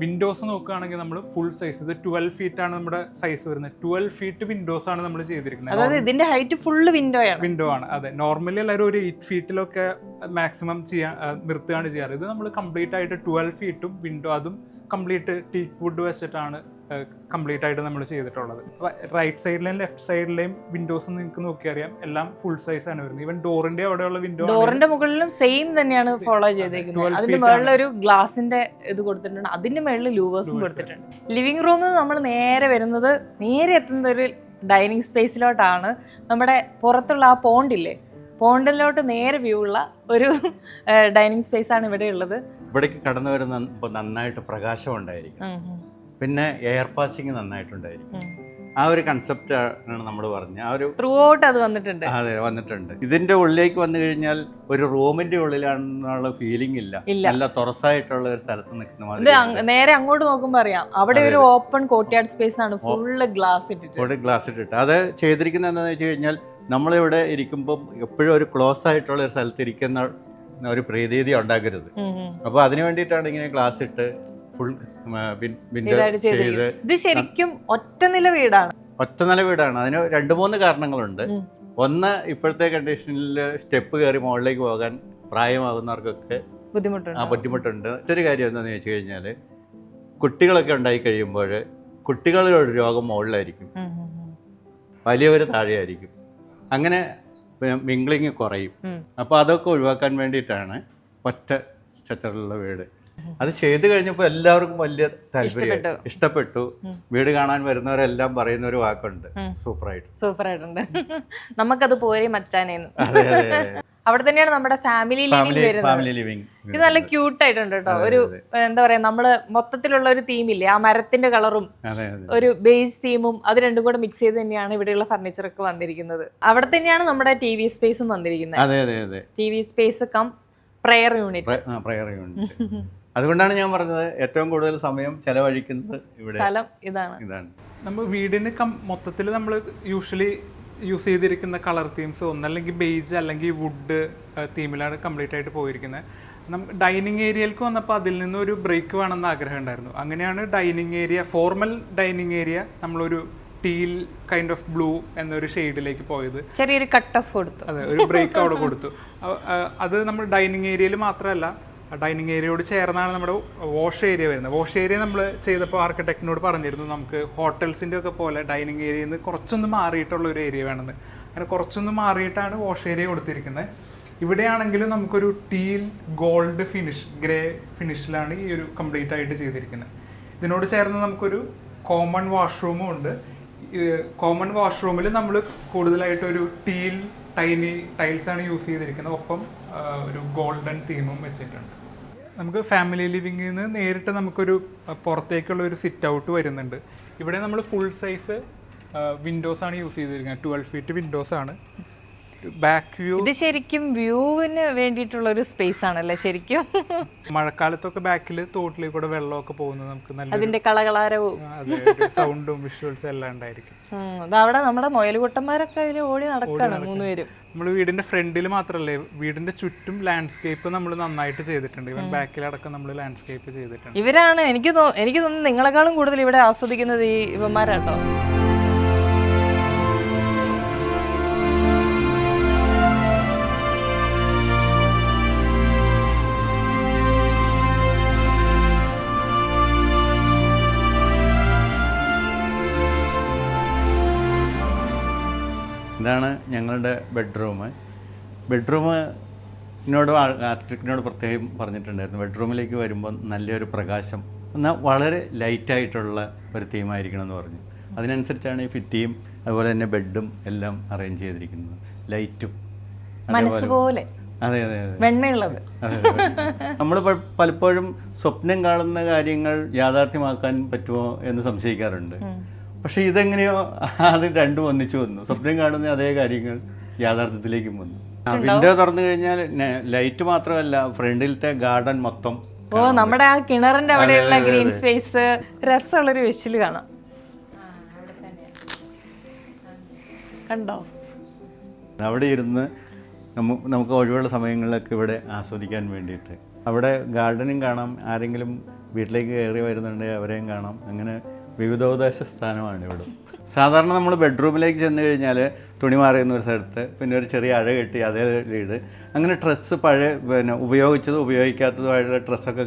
വിൻഡോസ് നോക്കുകയാണെങ്കിൽ നമ്മൾ ഫുൾ സൈസ്, ഇത് 12 ഫീറ്റ് ആണ് നമ്മുടെ സൈസ് വരുന്നത്. 12 ഫീറ്റ് വിൻഡോസ് ആണ് നമ്മൾ ചെയ്തിരിക്കുന്നത്. അതായത് ഇതിന്റെ ഹൈറ്റ് ഫുള്ള് വിൻഡോ ആണ്. അതെ, നോർമലി എല്ലാവരും ഒരു 8 ഫീറ്റിലൊക്കെ മാക്സിമം നിർത്തുകയാണ് ചെയ്യാറ്. ഇത് നമ്മൾ കംപ്ലീറ്റ് ആയിട്ട് 12 ഫീറ്റും വിൻഡോ, അതും കംപ്ലീറ്റ് ടീക്ക് വുഡ് വെച്ചിട്ടാണ് കംപ്ലീറ്റ് ആയിട്ട് നമ്മൾ ചെയ്തിട്ടുള്ളത്. റൈറ്റ് സൈഡിലെയും ലെഫ്റ്റ് സൈഡിലെയും വിൻഡോസ് നിങ്ങൾക്ക് നോക്കിയറിയാം, എല്ലാം ഫുൾ സൈസ് ആണ് വരുന്നത്. ഈവൻ ഡോറിന്റെ അവിടെയുള്ള ഡോറിന്റെ മുകളിലും സെയിം തന്നെയാണ് ഫോളോ ചെയ്തേക്കുന്നത്. അതിന്റെ മുകളിൽ ഒരു ഗ്ലാസിന്റെ ഇത് കൊടുത്തിട്ടുണ്ട്, അതിന്റെ മുകളിൽ ലൂവേഴ്സും കൊടുത്തിട്ടുണ്ട്. ലിവിംഗ് റൂമിൽ നമ്മൾ നേരെ എത്തുന്ന ഒരു ഡൈനിങ് സ്പേസിലോട്ടാണ്. നമ്മുടെ പുറത്തുള്ള ആ പോണ്ടില്ലേ, പോണ്ടിലോട്ട് നേരെ വ്യൂ ഉള്ള ഒരു ഡൈനിങ് സ്പേസ് ആണ് ഇവിടെ ഉള്ളത്. ഇവിടേക്ക് കടന്നു വരുന്ന നന്നായിട്ട് പ്രകാശം ഉണ്ടായിരിക്കും, പിന്നെ എയർ പാസിങ് നന്നായിട്ടുണ്ടായിരിക്കും. ആ ഒരു കൺസെപ്റ്റ് ആണ് നമ്മൾ പറഞ്ഞത്. ആ ഒരു ത്രൂ ഔട്ട് അത് വന്നിട്ടുണ്ട്. അതെ, വന്നിട്ടുണ്ട്. ഇതിന്റെ ഉള്ളിലേക്ക് വന്നു കഴിഞ്ഞാൽ ഒരു റൂമിന്റെ ഉള്ളിലാണെന്നുള്ള ഫീലിംഗ് ഇല്ല, നല്ല തുറസായിട്ടുള്ള ഒരു സ്ഥലത്ത് നിൽക്കുന്ന മാതിരി. നേരെ അങ്ങോട്ട് നോക്കുമ്പോൾ അറിയാം അവിടെ ഒരു ഓപ്പൺ കോർട്ട്യാർഡ് സ്പേസ് ആണ്, ഫുള്ള് ഗ്ലാസ് ഇട്ടിട്ട്. അത് ചെയ്തിരിക്കുന്നത് എന്താണെന്ന് വെച്ച് കഴിഞ്ഞാൽ നമ്മളിവിടെ ഇരിക്കുമ്പോൾ എപ്പോഴും ഒരു ക്ലോസ് ആയിട്ടുള്ള ഒരു സ്ഥലത്ത് ഇരിക്കുന്ന ഒരു പ്രതീതി ഉണ്ടാക്കരുത്. അപ്പോൾ അതിന് വേണ്ടിയിട്ടാണ് ഇങ്ങനെ ഗ്ലാസ് ഇട്ട് ഫുൾ വിൻഡോ ചെയ്ത്. ഇത് ശരിക്കും ഒറ്റനില വീടാണ്. അതിന് 2-3 കാരണങ്ങളുണ്ട്. ഒന്ന്, ഇപ്പോഴത്തെ കണ്ടീഷനിൽ സ്റ്റെപ്പ് കയറി മുകളിലേക്ക് പോകാൻ പ്രായമാകുന്നവർക്കൊക്കെ ബുദ്ധിമുട്ടുണ്ട്. മറ്റൊരു കാര്യം എന്താണെന്ന് വെച്ച് കഴിഞ്ഞാൽ കുട്ടികളൊക്കെ ഉണ്ടായി കഴിയുമ്പോൾ കുട്ടികളുടെ രോഗം മുകളിലായിരിക്കും, വലിയവർ താഴെയായിരിക്കും. അങ്ങനെ മിംഗ്ലിങ് കുറയും. അപ്പോൾ അതൊക്കെ ഒഴിവാക്കാൻ വേണ്ടിയിട്ടാണ് ഒറ്റ സ്ട്രക്ചറിലുള്ള വീട്. അത് ചെയ്തു കഴിഞ്ഞപ്പോൾ എല്ലാവർക്കും വലിയ താല്പര്യം, ഇഷ്ടപ്പെട്ടു. വീട് കാണാൻ വരുന്നവരെല്ലാം പറയുന്ന ഒരു വാക്കുണ്ട്, സൂപ്പറായിട്ടുണ്ട്, നമുക്കത് പോരെ മച്ചാനേന്ന്. അവിടെ തന്നെയാണ് നമ്മുടെ ഫാമിലി ലിവിംഗ്. ഇത് നല്ല ക്യൂട്ട് ആയിട്ടുണ്ട് കേട്ടോ. ഒരു എന്താ പറയാ, നമ്മള് മൊത്തത്തിലുള്ള ഒരു തീമില്ലേ, ആ മരത്തിന്റെ കളറും ഒരു ബേസ് തീമും, അത് രണ്ടും കൂടെ മിക്സ് ചെയ്ത് തന്നെയാണ് ഇവിടെയുള്ള ഫർണിച്ചർ ഒക്കെ വന്നിരിക്കുന്നത്. അവിടെ തന്നെയാണ് നമ്മുടെ TV സ്പേസും വന്നിരിക്കുന്നത്. TV space cum prayer unit. അതുകൊണ്ടാണ് ഞാൻ പറഞ്ഞത് ഏറ്റവും കൂടുതൽ സമയം ചെലവഴിക്കുന്നത് ഇവിടെ സ്ഥലം ഇതാണ്. നമ്മൾ വീടിന് മൊത്തത്തിൽ നമ്മൾ യൂഷ്വലി യൂസ് ചെയ്തിരിക്കുന്ന കളർ തീംസ് ഒന്നല്ലെങ്കിൽ ബേജ് അല്ലെങ്കിൽ വുഡ് തീമിലാണ് കംപ്ലീറ്റ് ആയിട്ട് പോയിരിക്കുന്നത്. ഡൈനിങ് ഏരിയയിലേക്ക് വന്നപ്പോൾ അതിൽ നിന്ന് ഒരു ബ്രേക്ക് വേണമെന്ന് ആഗ്രഹം ഉണ്ടായിരുന്നു. അങ്ങനെയാണ് dining area, formal dining area നമ്മളൊരു ടീൽ കൈൻഡ് ഓഫ് ബ്ലൂ എന്നൊരു ഷെയ്ഡിലേക്ക് പോയത്. ചെറിയൊരു കട്ട് ഓഫ് കൊടുത്തു. അതെ, ഒരു ബ്രേക്ക് അവിടെ കൊടുത്തു. അത് നമ്മൾ ഡൈനിങ് ഏരിയയിൽ മാത്രമല്ല, ഡൈനിങ് ഏരിയയോട് ചേർന്നാണ് നമ്മുടെ വാഷ് ഏരിയ വരുന്നത്. വാഷ് ഏരിയ നമ്മൾ ചെയ്തപ്പോൾ ആർക്കിടെക്റ്റിനോട് പറഞ്ഞിരുന്നു നമുക്ക് ഹോട്ടൽസിൻ്റെ ഒക്കെ പോലെ ഡൈനിങ് ഏരിയയിൽ നിന്ന് കുറച്ചൊന്ന് മാറിയിട്ടുള്ള ഒരു ഏരിയ വേണമെന്ന്. അങ്ങനെ കുറച്ചൊന്ന് മാറിയിട്ടാണ് വാഷ് ഏരിയ കൊടുത്തിരിക്കുന്നത്. ഇവിടെയാണെങ്കിലും നമുക്കൊരു ടീൽ ഗോൾഡ് ഫിനിഷ്, ഗ്രേ ഫിനിഷിലാണ് ഈ ഒരു കംപ്ലീറ്റ് ആയിട്ട് ചെയ്തിരിക്കുന്നത്. ഇതിനോട് ചേർന്ന് നമുക്കൊരു കോമൺ വാഷ്റൂമും ഉണ്ട്. കോമൺ വാഷ്റൂമിൽ നമ്മൾ കൂടുതലായിട്ടൊരു ടൈനി ടൈൽസാണ് യൂസ് ചെയ്തിരിക്കുന്നത്. ഒപ്പം ഒരു ഗോൾഡൻ തീമും വെച്ചിട്ടുണ്ട്. നമുക്ക് ഫാമിലി ലിവിങ്ങിൽ നിന്ന് നേരിട്ട് നമുക്കൊരു പുറത്തേക്കുള്ള ഒരു സിറ്റ് ഔട്ട് വരുന്നുണ്ട്. ഇവിടെ നമ്മൾ ഫുൾ സൈസ് വിൻഡോസാണ് യൂസ് ചെയ്തിരിക്കുന്നത്. 12 ഫീറ്റ് വിൻഡോസാണ്. ബാക്ക് വ്യൂ, ഇത് ശരിക്കും വ്യൂവിന് വേണ്ടിയിട്ടുള്ള ഒരു സ്പേസ് ആണല്ലേ ശരിക്കും. മഴക്കാലത്തൊക്കെ ബാക്കിൽ തോട്ടിലേക്ക് കൂടെ വെള്ളമൊക്കെ പോകുന്നത് നമുക്ക് നല്ല അതിന്റെ കളകളാരവും സൗണ്ടും വിഷ്വൽസും എല്ലാം ഉണ്ടായിരിക്കും. അവിടെ നമ്മുടെ മുയലുകുട്ടന്മാരൊക്കെ അതിൽ ഓടി നടക്കാണ് 3 പേരും. നമ്മൾ വീടിന്റെ ഫ്രണ്ടിൽ മാത്രമല്ലേ, വീടിന്റെ ചുറ്റും ലാൻഡ്സ്കേപ്പ് നമ്മൾ നന്നായിട്ട് ചെയ്തിട്ടുണ്ട്. ഇവൻ ബാക്കിലടക്കം നമ്മൾ ലാൻഡ്സ്കേപ്പ് ചെയ്തിട്ടുണ്ട്. ഇവരാണ് എനിക്ക് തോന്നുന്നു നിങ്ങളെക്കാളും കൂടുതൽ ഇവിടെ ആസ്വദിക്കുന്നത് ഈ ഇവന്മാരാട്ടോ. ഇതാണ് ഇതാണ് ഞങ്ങളുടെ ബെഡ്റൂമിനോട് ആർട്ടിക്കിനോട് പ്രത്യേകം പറഞ്ഞിട്ടുണ്ടായിരുന്നു. ബെഡ്റൂമിലേക്ക് വരുമ്പോൾ നല്ലൊരു പ്രകാശം, എന്നാൽ വളരെ ലൈറ്റായിട്ടുള്ള ഒരു തീമായിരിക്കണം എന്ന് പറഞ്ഞു. അതിനനുസരിച്ചാണ് ഈ ഭിത്തിയും അതുപോലെ തന്നെ ബെഡും എല്ലാം അറേഞ്ച് ചെയ്തിരിക്കുന്നത്. ലൈറ്റും മനസ്സുപോലെ അതെ വെണ്ണയുള്ളത്. നമ്മൾ പലപ്പോഴും സ്വപ്നം കാണുന്ന കാര്യങ്ങൾ യാഥാർത്ഥ്യമാക്കാൻ പറ്റുമോ എന്ന് സംശയിക്കാറുണ്ട്. പക്ഷെ ഇതെങ്ങനെയോ അത് രണ്ടും ഒന്നിച്ചു വന്നു. സ്വപ്നം കാണുന്ന അതേ കാര്യങ്ങൾ യാഥാർത്ഥ്യത്തിലേക്കും വന്നു. വിൻഡോ തുറന്നു കഴിഞ്ഞാൽ ലൈറ്റ് മാത്രമല്ല, ഫ്രണ്ടിലത്തെ ഗാർഡൻ മൊത്തം. ഓ, നമ്മുടെ ആ കിണറിന്റെ അവിടെയുള്ള ഗ്രീൻ സ്പേസ് രസമുള്ളൊരു വിഷ്വൽ കാണാം. കണ്ടോ? അവിടെ ഇരുന്ന് നമുക്ക് ഒഴിവുള്ള സമയങ്ങളിലൊക്കെ ഇവിടെ ആസ്വദിക്കാൻ വേണ്ടിയിട്ട് അവിടെ ഗാർഡനും കാണാം, ആരെങ്കിലും വീട്ടിലേക്ക് കയറി വരുന്നുണ്ടെങ്കിൽ അവരെയും കാണാം. അങ്ങനെ വിവിധോദ്ദേശ സ്ഥാനമാണ് ഇവിടെ. സാധാരണ നമ്മൾ ബെഡ്റൂമിലേക്ക് ചെന്ന് കഴിഞ്ഞാൽ തുണി മാറിയുന്ന ഒരു സ്ഥലത്ത് പിന്നെ ഒരു ചെറിയ അഴ കെട്ടി അതേ വീട്, അങ്ങനെ ഡ്രസ്സ് ഉപയോഗിച്ചതും ഉപയോഗിക്കാത്തതുമായിട്ടുള്ള ഡ്രസ്സൊക്കെ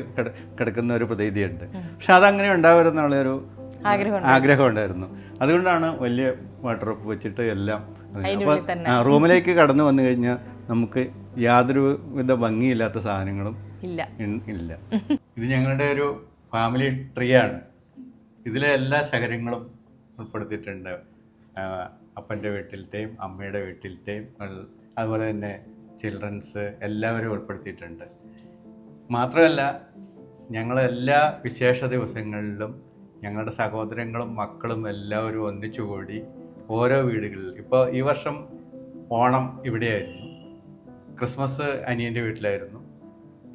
കിടക്കുന്ന ഒരു പ്രതീതിയുണ്ട്. പക്ഷെ അതങ്ങനെ ഉണ്ടാവരുന്നുള്ളൊരു ആഗ്രഹം ഉണ്ടായിരുന്നു. അതുകൊണ്ടാണ് വലിയ വാട്ടർപ്രൂഫ് വെച്ചിട്ട് എല്ലാം. അപ്പോൾ റൂമിലേക്ക് കടന്നു വന്നു കഴിഞ്ഞാൽ നമുക്ക് യാതൊരു വിധ ഭംഗിയില്ലാത്ത സാധനങ്ങളും ഇല്ല. ഇത് ഞങ്ങളുടെ ഒരു ഫാമിലി ട്രീ ആണ്. ഇതിലെ എല്ലാ ശകരങ്ങളും ഉൾപ്പെടുത്തിയിട്ടുണ്ട്. അപ്പൻ്റെ വീട്ടിലത്തെയും അമ്മയുടെ വീട്ടിലത്തെയും അതുപോലെ തന്നെ ചിൽഡ്രൻസ് എല്ലാവരും ഉൾപ്പെടുത്തിയിട്ടുണ്ട്. മാത്രമല്ല ഞങ്ങളെല്ലാ വിശേഷ ദിവസങ്ങളിലും ഞങ്ങളുടെ സഹോദരങ്ങളും മക്കളും എല്ലാവരും ഒന്നിച്ചുകൂടി ഓരോ വീടുകളിൽ, ഇപ്പോൾ ഈ വർഷം ഓണം ഇവിടെയായിരുന്നു, ക്രിസ്മസ് അനിയൻ്റെ വീട്ടിലായിരുന്നു,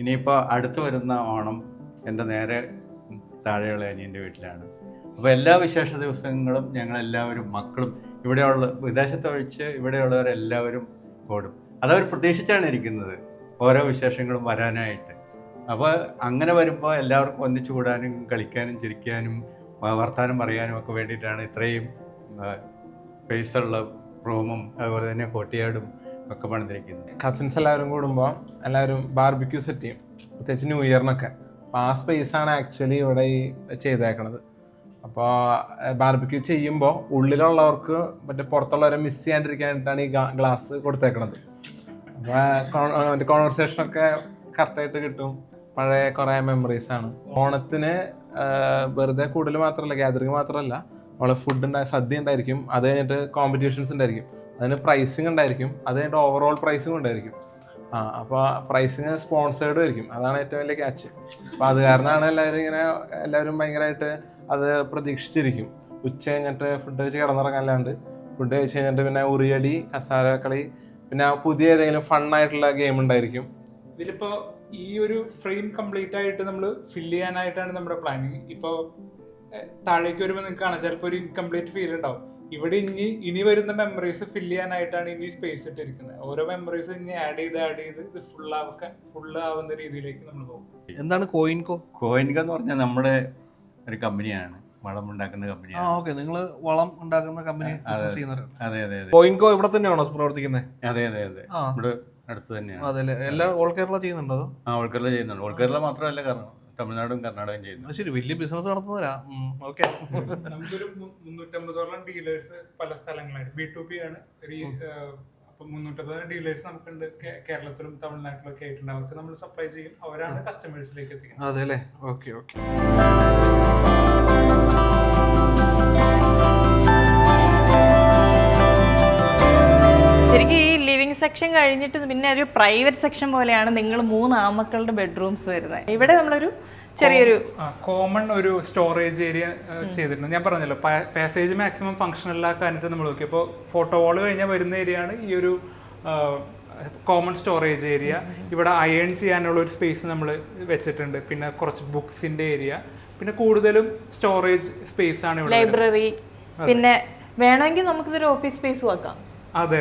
ഇനിയിപ്പോൾ അടുത്ത് വരുന്ന ഓണം എൻ്റെ നേരെ താഴെയുള്ള അനിയൻ്റെ വീട്ടിലാണ്. അപ്പോൾ എല്ലാ വിശേഷ ദിവസങ്ങളും ഞങ്ങളെല്ലാവരും മക്കളും ഇവിടെയുള്ള വിദേശത്തൊഴിച്ച് ഇവിടെയുള്ളവരെല്ലാവരും കൂടും. അതവർ പ്രതീക്ഷിച്ചാണ് ഇരിക്കുന്നത് ഓരോ വിശേഷങ്ങളും വരാനായിട്ട്. അപ്പോൾ അങ്ങനെ വരുമ്പോൾ എല്ലാവർക്കും ഒന്നിച്ചു കൂടാനും കളിക്കാനും ചിരിക്കാനും വർത്താനം പറയാനും ഒക്കെ വേണ്ടിയിട്ടാണ് ഇത്രയും സ്പേസുള്ള റൂമും അതുപോലെ തന്നെ കോട്ടിയാടും ഒക്കെ പണിതിരിക്കുന്നത്. കസിൻസ് എല്ലാവരും കൂടുമ്പോൾ എല്ലാവരും ബാർബിക്യൂ സെറ്റ് ചെയ്യും, പ്രത്യേകിച്ച് ന്യൂ ഇയറിനൊക്കെ. അപ്പോൾ ആ സ്പേസാണ് ആക്ച്വലി ഇവിടെ ഈ ചെയ്തേക്കണത്. അപ്പോൾ ബാർബിക്യൂ ചെയ്യുമ്പോൾ ഉള്ളിലുള്ളവർക്ക് മറ്റേ പുറത്തുള്ളവരെ മിസ് ചെയ്യാണ്ടിരിക്കാനായിട്ടാണ് ഈ ഗ്ലാസ് കൊടുത്തേക്കണത്. അപ്പോൾ മറ്റേ കോൺവെർസേഷനൊക്കെ കറക്റ്റായിട്ട് കിട്ടും. പഴയ കുറേ മെമ്മറീസാണ്. ഓണത്തിന് വെറുതെ കൂടുതൽ മാത്രമല്ല, ഗ്യാതറിങ് മാത്രമല്ല, നമ്മൾ ഫുഡ് സദ്യ ഉണ്ടായിരിക്കും, അത് കഴിഞ്ഞിട്ട് കോമ്പറ്റീഷൻസ് ഉണ്ടായിരിക്കും, അതിന് പ്രൈസിങ് ഉണ്ടായിരിക്കും, അത് കഴിഞ്ഞിട്ട് ഓവറോൾ പ്രൈസിങ് ഉണ്ടായിരിക്കും. അപ്പോൾ പ്രൈസിങ് സ്പോൺസേർഡും ആയിരിക്കും. അതാണ് ഏറ്റവും വലിയ ക്യാച്ച്. അപ്പോൾ അത് കാരണമാണ് എല്ലാവരും ഭയങ്കരമായിട്ട് അത് പ്രതീക്ഷിച്ചിരിക്കും. ഉച്ച കഴിഞ്ഞിട്ട് ഫുഡ് കഴിച്ച് കിടന്നിറങ്ങാല്ലാണ്ട് ഫുഡ് കഴിച്ച് കഴിഞ്ഞിട്ട് പിന്നെ ഉറിയടി, കസാര കളി, പിന്നെ പുതിയ ഏതെങ്കിലും ഫണ്ണായിട്ടുള്ള ഗെയിം ഉണ്ടായിരിക്കും. ഇതിലിപ്പോൾ ഈ ഒരു ഫ്രെയിം കംപ്ലീറ്റ് ആയിട്ട് നമ്മൾ ഫില്ല് ചെയ്യാനായിട്ടാണ് നമ്മുടെ പ്ലാനിങ്. ഇപ്പോൾ താഴേക്ക് വരുമ്പോൾ നിങ്ങൾക്ക് കാണാം ചിലപ്പോൾ ഒരു ഇൻകംപ്ലീറ്റ് ഫീൽ ഉണ്ടാവും. ഇവിടെ ഇനി വരുന്ന മെമ്മറീസ് ഫില്ല് ചെയ്യാനായിട്ടാണ് ഇനി സ്പേസ് ഇട്ടിരിക്കുന്നത്. ഓരോ മെമ്മറീസ് ഇനി ആഡ് ചെയ്ത് ഇത് ഫുള്ള് ആവുന്ന രീതിയിലേക്ക് നമ്മൾ പോകും. എന്താണ് കോയിൻകോ എന്ന് പറഞ്ഞാൽ നമ്മുടെ ഒരു കമ്പനിയാണ്, വളം ഉണ്ടാക്കുന്ന കമ്പനിയാണ്. ഓക്കെ, നിങ്ങൾ വളം ഉണ്ടാക്കുന്ന കമ്പനി അതെ. കോയിൻകോ ഇവിടെ തന്നെയാണോ പ്രവർത്തിക്കുന്നത്? അതെ. ഇവിടെ അടുത്ത് തന്നെയാണ്. അതെ, എല്ലാം ഓൾ കേരള ചെയ്യുന്നുണ്ടോ? ഓൾ കേരള ചെയ്യുന്നുണ്ട്. ഓൾ കേരള മാത്രമല്ല, തമിഴ്നാടും കർണാടകയും ചെയ്യുന്നു. ശരി, വലിയ ബിസിനസ് നടത്തുന്നവരാ. ഓക്കെ, നമുക്കൊരു 350 ഡീലേഴ്സ് പല സ്ഥലങ്ങളായിട്ട് B2B ആണ്. അപ്പം 350 ഡീലേഴ്സ് നമുക്കുണ്ട് കേരളത്തിലും തമിഴ്നാട്ടിലും ഒക്കെ ആയിട്ടുണ്ട്. അവർക്ക് നമ്മൾ സപ്ലൈ ചെയ്യും, അവരാണ് കസ്റ്റമേഴ്സിലേക്ക് എത്തിക്കുന്നത്. അതെ അല്ലേ? ഓക്കെ. ശരിക്കും ഈ ലിവിംഗ് സെക്ഷൻ കഴിഞ്ഞിട്ട് പിന്നെ ഒരു പ്രൈവറ്റ് സെക്ഷൻ പോലെയാണ് നിങ്ങൾ 3 ആമക്കളുടെ ബെഡ്റൂംസ് വരുന്നത്. ഇവിടെ നമ്മളൊരു ചെറിയൊരു കോമൺ ഒരു സ്റ്റോറേജ് ഏരിയ ചെയ്തിട്ടുണ്ട്. ഞാൻ പറഞ്ഞല്ലോ, പാസേജ് മാക്സിമം ഫംഗ്ഷണൽ ആക്കാനായിട്ട് നമ്മൾ നോക്കി. അപ്പോൾ ഫോട്ടോ വാൾ കഴിഞ്ഞാൽ വരുന്ന ഏരിയ ആണ് ഈ ഒരു കോമൺ സ്റ്റോറേജ് ഏരിയ. ഇവിടെ അയൺ ചെയ്യാനുള്ള ഒരു സ്പേസ് നമ്മൾ വെച്ചിട്ടുണ്ട്. പിന്നെ കുറച്ച് ബുക്സിന്റെ ഏരിയ, പിന്നെ കൂടുതലും സ്റ്റോറേജ് സ്പേസ് ആണ് ഇവിടെ. ലൈബ്രറി, പിന്നെ വേണമെങ്കിൽ നമുക്കിതൊരു ഓഫീസ് സ്പേസും ആക്കാം. അതെ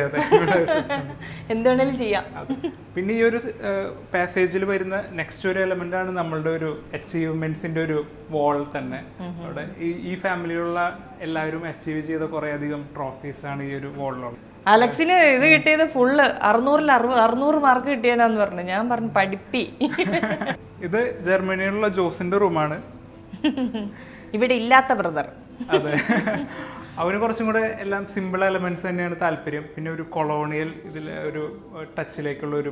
എന്തുവേണേലും ചെയ്യാം. പിന്നെ ഈ ഒരു പാസേജിൽ വരുന്ന നെക്സ്റ്റ് ഒരു എലമെന്റ് ആണ് നമ്മളുടെ ഒരു അച്ചീവ്മെന്റ്സിന്റെ ഒരു വാൾ തന്നെ. അവിടെ ഈ ഫാമിലിയിലുള്ള എല്ലാവരും അച്ചീവ് ചെയ്ത കുറെ അധികം ട്രോഫീസ് ആണ് ഈ ഒരു വാളിലുള്ളത്. അലക്സിന് ഇത് കിട്ടിയത് ഫുള്ള് 600 മാർക്ക് കിട്ടിയാലാന്ന് പറഞ്ഞു. ഞാൻ പറഞ്ഞു പഠിപ്പി. ഇത് ജർമ്മനിയിലുള്ള ജോസിന്റെ റൂമാണ്. ഇവിടെ ഇല്ലാത്ത ബ്രദർ. അതെ. അവന് കുറച്ചും കൂടെ എല്ലാം സിമ്പിൾ എലമെന്റ്സ് തന്നെയാണ് താല്പര്യം. പിന്നെ ഒരു കൊളോണിയൽ ഇതിൽ ഒരു ടച്ചിലേക്കുള്ള ഒരു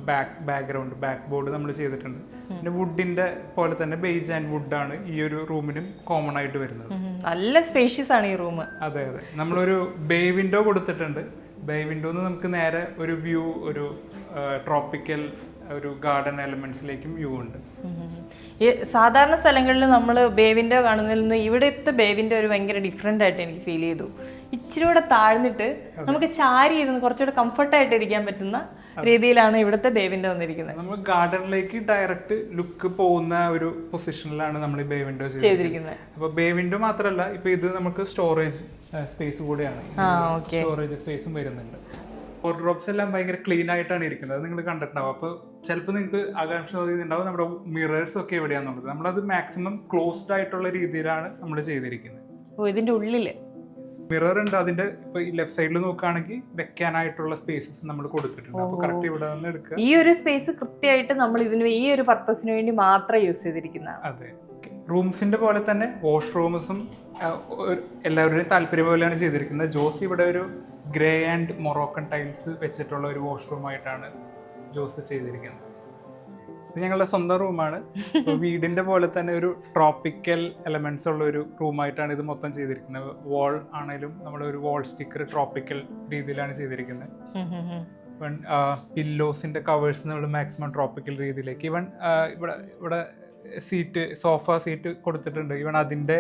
ബാക്ക് ബോർഡ് നമ്മൾ ചെയ്തിട്ടുണ്ട്. പിന്നെ വുഡിന്റെ പോലെ തന്നെ ബേജ് ആൻഡ് വുഡാണ് ഈ ഒരു റൂമിനും കോമൺ ആയിട്ട് വരുന്നത്. നല്ല സ്പേഷ്യസ് ആണ് ഈ റൂം. അതെ അതെ, നമ്മളൊരു ബേ വിൻഡോ കൊടുത്തിട്ടുണ്ട്. ബേ വിൻഡോന്ന് നമുക്ക് നേരെ ഒരു വ്യൂ, ഒരു ട്രോപ്പിക്കൽ ഒരു ഗാർഡൻ എലമെന്റ്സിലേക്കും വ്യൂ ഉണ്ട്. ഈ സാധാരണ സ്ഥലങ്ങളിൽ നമ്മൾ ബേ വിൻഡോ കാണുന്നതിൽ നിന്ന് ഇവിടുത്തെ ബേ വിൻഡോ ഒരു ഭയങ്കര ഡിഫറെൻ്റ് ആയിട്ട് എനിക്ക് ഫീൽ ചെയ്തു. ഇച്ചിരി കൂടെ താഴ്ന്നിട്ട് നമുക്ക് ചാരി ഇരുന്ന് കുറച്ചുകൂടെ കംഫർട്ടായിട്ട് ഇരിക്കാൻ പറ്റുന്ന രീതിയിലാണ് ഇവിടുത്തെ ബേ വിൻഡോ വന്നിരിക്കുന്നത്. നമ്മൾ ഗാർഡനിലേക്ക് ഡയറക്റ്റ് ലുക്ക് പോകുന്ന ഒരു പൊസിഷനിലാണ് നമ്മൾ ഈ ബേ വിൻഡോ ചെയ്തിരിക്കുന്നത്. അപ്പോൾ ബേ വിൻഡോ മാത്രമല്ല, ഇപ്പൊ ഇത് നമുക്ക് സ്റ്റോറേജ് സ്പേസ് കൂടെയാണ്. സ്റ്റോറേജ് സ്പേസും വരുന്നുണ്ട്. വാർഡ്രോബ്സ് എല്ലാം ഭയങ്കര ക്ലീൻ ആയിട്ടാണ് ഇരിക്കുന്നത്. നിങ്ങൾ കണ്ടിട്ടുണ്ടാവും. അപ്പോൾ ചിലപ്പോൾ നിങ്ങൾക്ക് ആകാംക്ഷ തോന്നിയിട്ടുണ്ടാവും നമ്മുടെ മിറേഴ്സ് ഒക്കെ എവിടെയാണെന്നുള്ളത്. നമ്മളത് മാക്സിമം ക്ലോസ്ഡ് ആയിട്ടുള്ള രീതിയിലാണ് നമ്മൾ ചെയ്തിരിക്കുന്നത്. ഓ, ഇതിന്റെ ഉള്ളില് മിറർ ഉണ്ട്. അതിന്റെ ഇപ്പൊ ഈ ലെഫ്റ്റ് സൈഡിൽ നോക്കുകയാണെങ്കിൽ വെക്കാനായിട്ടുള്ള സ്പേസസ് നമ്മൾ കൊടുത്തിട്ടുണ്ട്. അപ്പോൾ കറക്റ്റ് ഇവിടെ നിന്ന് എടുക്കുക. ഈ ഒരു സ്പേസ് കൃത്യമായിട്ട് നമ്മൾ ഇതിന് ഈ ഒരു പർപ്പസിന് വേണ്ടി മാത്രം യൂസ് ചെയ്തിരിക്കുന്നതാണ്. അതെ, റൂംസിന്റെ പോലെ തന്നെ വാഷ്റൂംസും എല്ലാവരുടെയും താല്പര്യം പോലെയാണ് ചെയ്തിരിക്കുന്നത്. ജോസ് ഇവിടെ ഒരു ഗ്രേ ആൻഡ് മൊറോക്കൻ ടൈൽസ് വെച്ചിട്ടുള്ള ഒരു വാഷ്റൂമായിട്ടാണ് ജോസ് ചെയ്തിരിക്കുന്നത്. ഇത് ഞങ്ങളുടെ സ്വന്തം റൂമാണ്. വീടിന്റെ പോലെ തന്നെ ഒരു ട്രോപ്പിക്കൽ എലമെന്റ്സ് ഉള്ള ഒരു റൂമായിട്ടാണ് ഇത് മൊത്തം ചെയ്തിരിക്കുന്നത്. വാൾ ആണെങ്കിലും നമ്മുടെ ഒരു വാൾ സ്റ്റിക്കർ ട്രോപ്പിക്കൽ രീതിയിലാണ് ചെയ്തിരിക്കുന്നത്. ഇവൺ പില്ലോസിന്റെ കവേഴ്സ് നമ്മൾ മാക്സിമം ട്രോപ്പിക്കൽ രീതിയിലേക്ക്, ഇവൺ ഇവിടെ സോഫ സീറ്റ് കൊടുത്തിട്ടുണ്ട്. ഇവൺ അതിന്റെ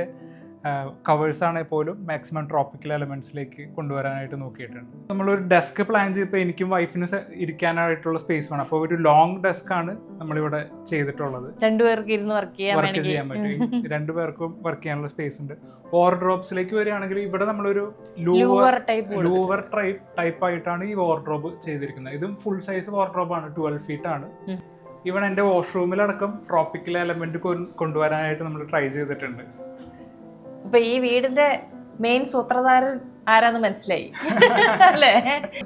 കവേഴ്സ് ആണെങ്കിൽ പോലും മാക്സിമം ട്രോപ്പിക്കൽ എലമെന്റ്സിലേക്ക് കൊണ്ടുവരാനായിട്ട് നോക്കിയിട്ടുണ്ട്. നമ്മളൊരു ഡെസ്ക് പ്ലാൻ ചെയ്തപ്പോൾ എനിക്കും വൈഫിനും ഇരിക്കാനായിട്ടുള്ള സ്പേസ് വേണം. അപ്പോൾ ഒരു ലോങ് ഡെസ്ക് ആണ് നമ്മളിവിടെ ചെയ്തിട്ടുള്ളത്. രണ്ടുപേർക്ക് ഇരുന്ന് വർക്ക് ചെയ്യാൻ പറ്റും. രണ്ടുപേർക്കും വർക്ക് ചെയ്യാനുള്ള സ്പേസ് ഉണ്ട്. വാർഡ്രോബ്സിലേക്ക് വരികയാണെങ്കിൽ ഇവിടെ നമ്മളൊരു ലൂവർ ടൈപ്പ് ആയിട്ടാണ് ഈ വാർഡ്രോബ് ചെയ്തിരിക്കുന്നത്. ഇതും ഫുൾ സൈസ് വാർഡ്രോബാണ്, 12 feet ആണ്. ഇവൺ എൻ്റെ വാഷ്റൂമിലടക്കം ട്രോപ്പിക്കൽ എലമെന്റ് കൊണ്ടുവരാനായിട്ട് നമ്മൾ ട്രൈ ചെയ്തിട്ടുണ്ട്. ഇപ്പൊ ഈ വീടിന്റെ മെയിൻ സൂത്രധാരൻ ആരാന്ന് മനസ്സിലായി അല്ലേ?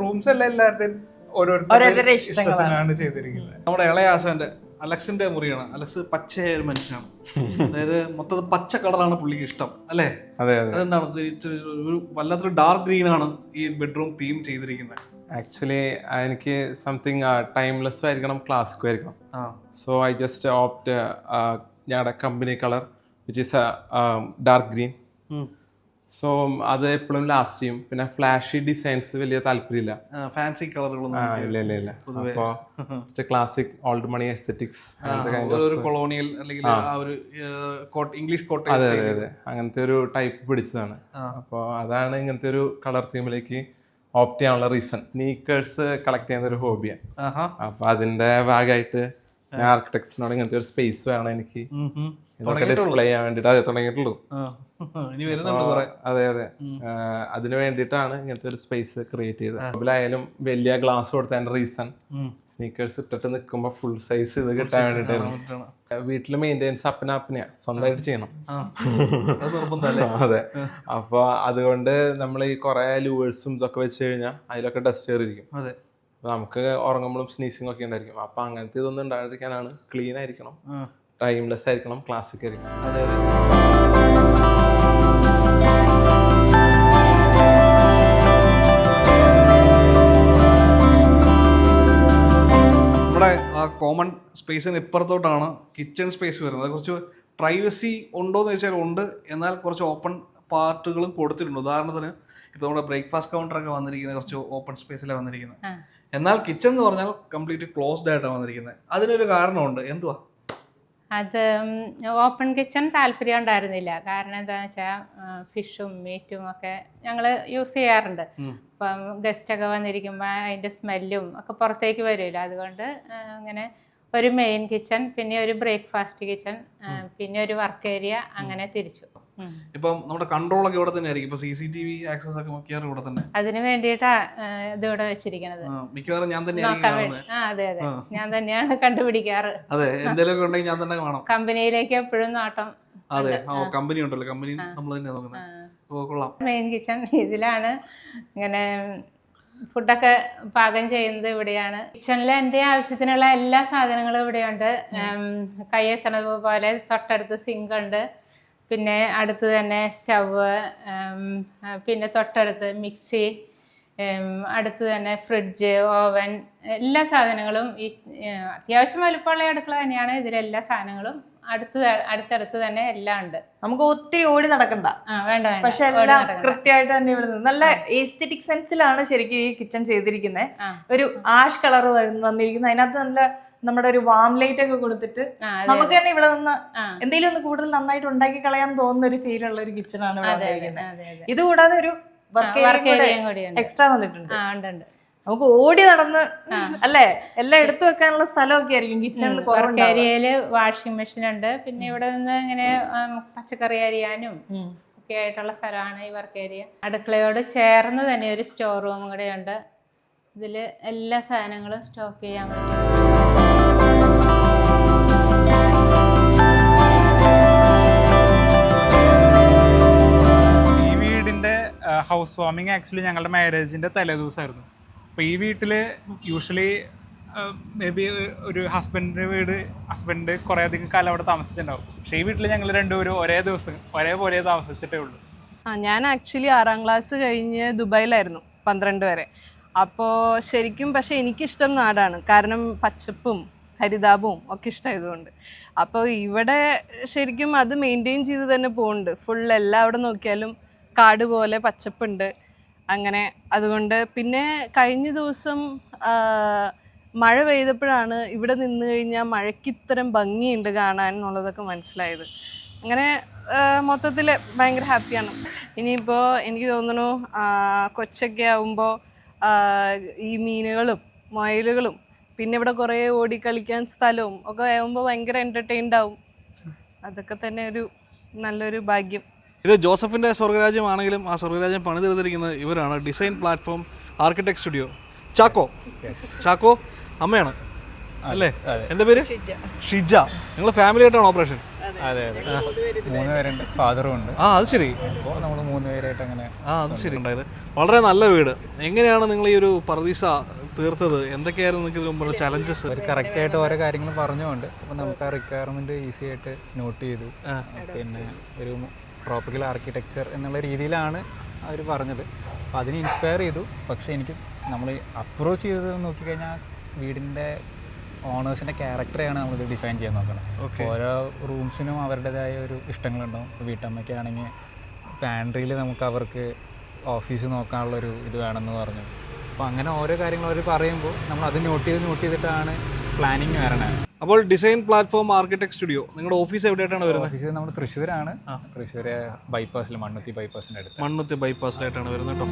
റൂംസ് എല്ലാം എല്ലാവരുടെയും ഓരോരുത്തരുടെ ഇഷ്ടത്തിനാണ് ചെയ്തിരിക്കുന്നത്. നമ്മുടെ ഇളയ ആശാന്റെ അലക്സിന്റെ മുറിയാണ്. അലക്സ് പച്ചയായ ഒരു മനുഷ്യനാണ്. അതായത് മൊത്തം പച്ച കളറാണ് പുള്ളിക്ക് ഇഷ്ടം, അല്ലേ? അതെന്താണ് ഒരു വല്ലാത്തൊരു ഡാർക്ക് ഗ്രീൻ ആണ് ഈ ബെഡ്റൂം തീം ചെയ്തിരിക്കുന്നത്. ആക്ച്വലി എനിക്ക് സംതിങ് ടൈംലെസ് ആയിരിക്കണം, ക്ലാസിക്കും ആയിരിക്കണം. സോ ഐ ജസ്റ്റ് ഓപ്റ്റ് ഞങ്ങളുടെ company colour which is dark green. So അത് എപ്പോഴും ലാസ്റ്റ് ചെയ്യും. പിന്നെ ഫ്ലാഷി ഡിസൈൻസ് വലിയ താല്പര്യമില്ല, ഫാൻസി കളറുകളൊന്നും ഇല്ല. അപ്പോൾ ക്ലാസിക് ഓൾഡ് മണി എസ്തെറ്റിക്സ്, കൊളോണിയൽ അല്ലെങ്കിൽ ആ ഒരു ഇംഗ്ലീഷ് കോട്ട, അതെ അങ്ങനത്തെ ഒരു ടൈപ്പ് പിടിച്ചതാണ്. അപ്പോൾ അതാണ് ഇങ്ങനത്തെ ഒരു കളർ തീമിലേക്ക് ഓപ്റ്റ് ചെയ്യാനുള്ള റീസൺ. സ്നീക്കേഴ്സ് കളക്ട് ചെയ്യുന്ന ഒരു ഹോബിയാണ്. അപ്പൊ അതിന്റെ ഭാഗമായിട്ട് ഞാൻ ആർക്കിടെക്ട്സിനോട് ഇങ്ങനത്തെ ഒരു സ്പേസ് വേണം എനിക്ക് ഇതൊക്കെ ഡിസ്പ്ലേ ചെയ്യാൻ വേണ്ടിട്ട്. അതെ, തുടങ്ങിയിട്ടുള്ളൂ. അതെ അതിന് വേണ്ടിയിട്ടാണ് ഇങ്ങനത്തെ ഒരു സ്പേസ് ക്രിയേറ്റ് ചെയ്തത്. അതിലായാലും വലിയ ഗ്ലാസ് കൊടുത്തതിന്റെ റീസൺ സ്നീക്കേഴ്സ് ഇട്ടിട്ട് നിൽക്കുമ്പോ ഫുൾ സൈസ് ഇത് കിട്ടാൻ വേണ്ടിട്ടായിരുന്നു. വീട്ടില് മെയിൻ്റെനൻസ് അപ്പനെയാ സ്വന്തമായിട്ട് ചെയ്യണം. അതെ, അപ്പൊ അതുകൊണ്ട് നമ്മൾ ഈ കുറെ ലൂവേഴ്സും ഇതൊക്കെ വെച്ച് കഴിഞ്ഞാൽ അതിലൊക്കെ ഡസ്റ്റ് കയറിയിരിക്കും. അപ്പൊ നമുക്ക് ഉറങ്ങുമ്പോഴും സ്നീസിങ് ഒക്കെ ഉണ്ടായിരിക്കും. അപ്പൊ അങ്ങനത്തെ ഇതൊന്നും ഉണ്ടായിരിക്കാനാണ് ക്ലീൻ ആയിരിക്കണം, ടൈംലെസ് ആയിരിക്കണം, ക്ലാസിക് ആയിരിക്കണം. നമ്മുടെ ആ കോമൺ സ്പേസിന് ഇപ്പുറത്തോട്ടാണ് കിച്ചൺ സ്പേസ് വരുന്നത്. കുറച്ച് പ്രൈവസി ഉണ്ടോയെന്ന് ചോദിച്ചാൽ ഉണ്ട്, എന്നാൽ കുറച്ച് ഓപ്പൺ പാർട്ടുകളും കൊടുത്തിട്ടുണ്ട്. ഉദാഹരണത്തിന് ഇപ്പോൾ നമ്മുടെ ബ്രേക്ക്ഫാസ്റ്റ് കൗണ്ടറൊക്കെ വന്നിരിക്കുന്നത് കുറച്ച് ഓപ്പൺ സ്പേസിലാണ് വന്നിരിക്കുന്നത്. എന്നാൽ കിച്ചൺ എന്ന് പറഞ്ഞാൽ കംപ്ലീറ്റ് ക്ലോസ്ഡ് ആയിട്ടാണ് വന്നിരിക്കുന്നത്. അതിനൊരു കാരണമുണ്ട്. എന്തുവാ അത്? ഓപ്പൺ കിച്ചൺ താല്പര്യം ഉണ്ടായിരുന്നില്ല. കാരണം എന്താണെന്ന് വെച്ചാൽ ഫിഷും മീറ്റും ഒക്കെ ഞങ്ങൾ യൂസ് ചെയ്യാറുണ്ട്. അപ്പം ഗസ്റ്റൊക്കെ വന്നിരിക്കുമ്പോൾ അതിൻ്റെ സ്മെല്ലും ഒക്കെ പുറത്തേക്ക് വരുമല്ലോ. അതുകൊണ്ട് അങ്ങനെ ഒരു മെയിൻ കിച്ചൺ, പിന്നെ ഒരു ബ്രേക്ക്ഫാസ്റ്റ് കിച്ചൺ, പിന്നെ ഒരു വർക്ക് ഏരിയ, അങ്ങനെ തിരിച്ചു. ഇപ്പം നമ്മുടെ കൺട്രോളൊക്കെ ഇവിടെ തന്നെ ആയിരിക്കും. ഇപ്പൊ CCTV ആക്സസ് ഒക്കെ മിക്കവാറും ഇവിടെ തന്നെ. അതിന് വേണ്ടിയിട്ടാ ഇത് ഇവിടെ വെച്ചിരിക്കുന്നത്. മിക്കവാറും ഞാൻ തന്നെ. അതെ ഞാൻ തന്നെയാണ് കണ്ടുപിടിക്കാറ്. അതെ, എന്തെങ്കിലും ഉണ്ടെങ്കിൽ ഞാൻ തന്നെ കാണാം. കമ്പനിയിലേക്ക് എപ്പോഴും നോട്ടം. അതെ, കമ്പനി ഉണ്ടല്ലോ, കമ്പനി നമ്മൾ തന്നെ നോക്കുന്നത്. മെയിൻ കിച്ചൺ ഇതിലാണ്. ഇങ്ങനെ ഫുഡൊക്കെ പാകം ചെയ്യുന്നത് ഇവിടെയാണ്. കിച്ചണിൽ എൻ്റെ ആവശ്യത്തിനുള്ള എല്ലാ സാധനങ്ങളും ഇവിടെയുണ്ട്. കൈയെത്തണത് പോലെ തൊട്ടടുത്ത് സിങ്ക് ഉണ്ട്. പിന്നെ അടുത്ത് തന്നെ സ്റ്റവ്, പിന്നെ തൊട്ടടുത്ത് മിക്സി, അടുത്ത് തന്നെ ഫ്രിഡ്ജ്, ഓവൻ, എല്ലാ സാധനങ്ങളും ഈ അത്യാവശ്യം വലുപ്പമുള്ള അടുക്കള തന്നെയാണ്. ഇതിലെല്ലാ സാധനങ്ങളും അടുത്തടുത്ത് തന്നെ എല്ലാം ഉണ്ട്. നമുക്ക് ഒത്തിരി ഓടി നടക്കണ്ട. വേണ്ട, പക്ഷെ എല്ലാം കൃത്യമായിട്ട് തന്നെ ഇവിടെ നിന്ന് നല്ല എസ്തെറ്റിക് സെൻസിലാണ് ശരിക്കും ഈ കിച്ചൺ ചെയ്തിരിക്കുന്നത്. ഒരു ആഷ് കളർ വന്നിരിക്കുന്നത്, അതിനകത്ത് നല്ല നമ്മുടെ ഒരു വാം ലൈറ്റ് ഒക്കെ കൊടുത്തിട്ട് നമുക്ക് തന്നെ ഇവിടെ നിന്ന് എന്തെങ്കിലും ഒന്ന് കൂടുതൽ നന്നായിട്ട് ഉണ്ടാക്കി കളയാൻ തോന്നുന്ന ഒരു ഫീൽ ഉള്ള ഒരു കിച്ചൺ ആണ് ഇവിടെ ഇരിക്കുന്നത്. ഇത് കൂടാതെ ഒരു വർക്ക് ഏരിയയും കൂടി എക്സ്ട്രാ വന്നിട്ടുണ്ട്. നമുക്ക് ഓടി നടന്ന് അല്ലേ എല്ലാം എടുത്തു വെക്കാനുള്ള സ്ഥലമൊക്കെ ആയിരിക്കും കിച്ചണിൽ. വർക്ക് ഏരിയയില് വാഷിംഗ് മെഷീൻ ഉണ്ട്. പിന്നെ ഇവിടെ നിന്ന് ഇങ്ങനെ പച്ചക്കറി അരിയാനും ഒക്കെ ആയിട്ടുള്ള സ്ഥലമാണ് ഈ വർക്ക് ഏരിയ. അടുക്കളയോട് ചേർന്ന് തന്നെ ഒരു സ്റ്റോർ റൂം കൂടെ ഉണ്ട്. ഇതിൽ എല്ലാ സാധനങ്ങളും സ്റ്റോക്ക് ചെയ്യാൻ പറ്റും. ഈ വീടിന്റെ ഹൗസ് വാമിങ് ആക്ച്വലി ഞങ്ങളുടെ മാരേജിന്റെ തലേദിവസമായിരുന്നു. അപ്പോൾ ഈ വീട്ടിൽ യൂഷ്വലി മേ ബി ഒരു ഹസ്ബൻഡ് കുറേ അധികം കാലം അവിടെ താമസിച്ചിട്ടുണ്ടാവും. പക്ഷേ ഈ വീട്ടിൽ ഞങ്ങൾ രണ്ടുപേരും ഒരേപോലെ താമസിച്ചിട്ടേ ഉള്ളൂ. ഞാൻ ആക്ച്വലി 6ാം ക്ലാസ് കഴിഞ്ഞ് ദുബായിലായിരുന്നു 12 വരെ. അപ്പോൾ ശരിക്കും പക്ഷേ എനിക്കിഷ്ടം നാടാണ്, കാരണം പച്ചപ്പും ഹരിതാപവും ഒക്കെ ഇഷ്ടമായതുകൊണ്ട്. അപ്പോൾ ഇവിടെ ശരിക്കും അത് മെയിൻറ്റെയിൻ ചെയ്ത് തന്നെ പോകുന്നുണ്ട്. ഫുൾ എല്ലാം അവിടെ നോക്കിയാലും കാട് പോലെ പച്ചപ്പുണ്ട് അങ്ങനെ. അതുകൊണ്ട് പിന്നെ കഴിഞ്ഞ ദിവസം മഴ പെയ്തപ്പോഴാണ് ഇവിടെ നിന്ന് കഴിഞ്ഞാൽ മഴയ്ക്ക് ഇത്തരം ഭംഗിയുണ്ട് കാണാൻ എന്നുള്ളതൊക്കെ മനസ്സിലായത്. അങ്ങനെ മൊത്തത്തിൽ ഭയങ്കര ഹാപ്പിയാണ്. ഇനിയിപ്പോൾ എനിക്ക് തോന്നുന്നു കൊച്ചൊക്കെ ആവുമ്പോൾ ഈ മീനുകളും മുയലുകളും പിന്നെ ഇവിടെ കുറേ ഓടിക്കളിക്കാൻ സ്ഥലവും ഒക്കെ ആകുമ്പോൾ ഭയങ്കര എൻ്റർടൈൻഡ് ആവും. അതൊക്കെ തന്നെ ഒരു നല്ലൊരു ഭാഗ്യം. ഇത് ജോസഫിൻ്റെ സ്വർഗരാജ്യമാണെങ്കിലും ആ സ്വർഗരാജ്യം പണിതെടുത്തിരിക്കുന്നത് ഇവരാണ്. Design platform architect studio. Chacko അമ്മയാണ് അല്ലേ? എൻ്റെ പേര് ഷിജ. നിങ്ങൾ ഫാമിലി ആയിട്ടാണ് ഓപ്പറേഷൻ? അതെ, 3 പേരുണ്ട്, ഫാദറും ഉണ്ട്. അത് ശരി. അപ്പോൾ നമ്മൾ 3 പേരായിട്ട് അങ്ങനെ. അത് ശരി. ഉണ്ടായത് വളരെ നല്ല വീട്. എങ്ങനെയാണ് നിങ്ങൾ ഈ ഒരു പർദീസ തീർത്തത്? എന്തൊക്കെയായിരുന്നു നിങ്ങൾക്ക് ഇതിന് മുമ്പുള്ള ചലഞ്ചസ്? അവർ കറക്റ്റായിട്ട് ഓരോ കാര്യങ്ങൾ പറഞ്ഞുകൊണ്ട് അപ്പോൾ നമുക്ക് ആ റിക്വയർമെൻറ്റ് ഈസി ആയിട്ട് നോട്ട് ചെയ്തു. പിന്നെ ഒരു ട്രോപ്പിക്കൽ ആർക്കിടെക്ചർ എന്നുള്ള രീതിയിലാണ് അവർ പറഞ്ഞത്. അപ്പോൾ അതിന് ഇൻസ്പയർ ചെയ്തു. പക്ഷേ എനിക്ക് നമ്മൾ അപ്രോച്ച് ചെയ്തത് നോക്കിക്കഴിഞ്ഞാൽ വീടിൻ്റെ ഓണേഴ്സിൻ്റെ ക്യാരക്ടറെയാണ് നമ്മളിത് ഡിഫൈൻ ചെയ്യാൻ നോക്കണം. ഓരോ റൂംസിനും അവരുടേതായ ഒരു ഇഷ്ടങ്ങളുണ്ടാവും. വീട്ടമ്മയ്ക്കാണെങ്കിൽ പാൻട്രിയിൽ നമുക്ക് അവർക്ക് ഓഫീസ് നോക്കാനുള്ളൊരു ഇത് വേണമെന്ന് പറഞ്ഞു. അപ്പോൾ അങ്ങനെ ഓരോ കാര്യങ്ങൾ അവർ പറയുമ്പോൾ നമ്മൾ അത് നോട്ട് ചെയ്തിട്ടാണ് പ്ലാനിങ് വരണത്. അപ്പോൾ ഡിസൈൻ പ്ലാറ്റ്ഫോം ആർക്കിടെക്ട് സ്റ്റുഡിയോ നിങ്ങളുടെ ഓഫീസ് എവിടെയായിട്ടാണ് വരുന്നത്? ഓഫീസ് നമ്മൾ തൃശ്ശൂരാണ്. തൃശ്ശൂർ ബൈപ്പാസിൽ, മണ്ണുത്തി ബൈപ്പാസിൻ്റെ അടുത്ത്. മണ്ണുത്തി ബൈപ്പാസിലായിട്ടാണ് വരുന്നത് കേട്ടോ.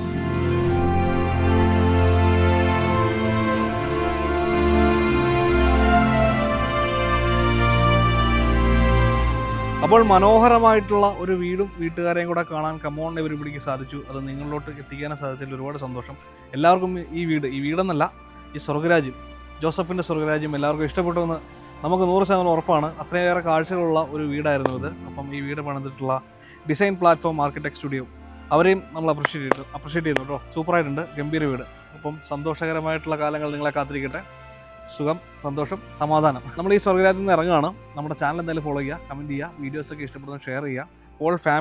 അപ്പോൾ മനോഹരമായിട്ടുള്ള ഒരു വീടും വീട്ടുകാരെയും കൂടെ കാണാൻ കമോൺ എവരിബഡിക്ക് സാധിച്ചു. അത് നിങ്ങളിലോട്ട് എത്തിക്കാനും സാധിച്ചതിൽ ഒരുപാട് സന്തോഷം. എല്ലാവർക്കും ഈ വീടെന്നല്ല, ഈ സ്വർഗരാജ്യം, ജോസഫിൻ്റെ സ്വർഗരാജ്യം എല്ലാവർക്കും ഇഷ്ടപ്പെട്ടുവെന്ന് നമുക്ക് 100% ഉറപ്പാണ്. അത്രയേറെ കാഴ്ചകളുള്ള ഒരു വീടായിരുന്നു ഇത്. അപ്പം ഈ വീട് പണിതിട്ടുള്ള ഡിസൈൻ പ്ലാറ്റ്ഫോം ആർക്കിടെക്ട് സ്റ്റുഡിയോ അവരെയും നമ്മൾ അപ്രിഷ്യേറ്റ് ചെയ്യുന്നു കേട്ടോ. സൂപ്പറായിട്ടുണ്ട്, ഗംഭീര വീട്. അപ്പം സന്തോഷകരമായിട്ടുള്ള കാലങ്ങൾ നിങ്ങളെ കാത്തിരിക്കട്ടെ. സുഖം, സന്തോഷം, സമാധാനം. നമ്മൾ ഈ സ്വർഗരാജ്യത്തിൽ നിന്ന് ഇറങ്ങുകയാണ്. നമ്മുടെ ചാനൽ എന്തായാലും ഫോളോ ചെയ്യുക, കമൻറ്റ് ചെയ്യുക, വീഡിയോസൊക്കെ ഇഷ്ടപ്പെടുന്ന ഷെയർ ചെയ്യുക. All family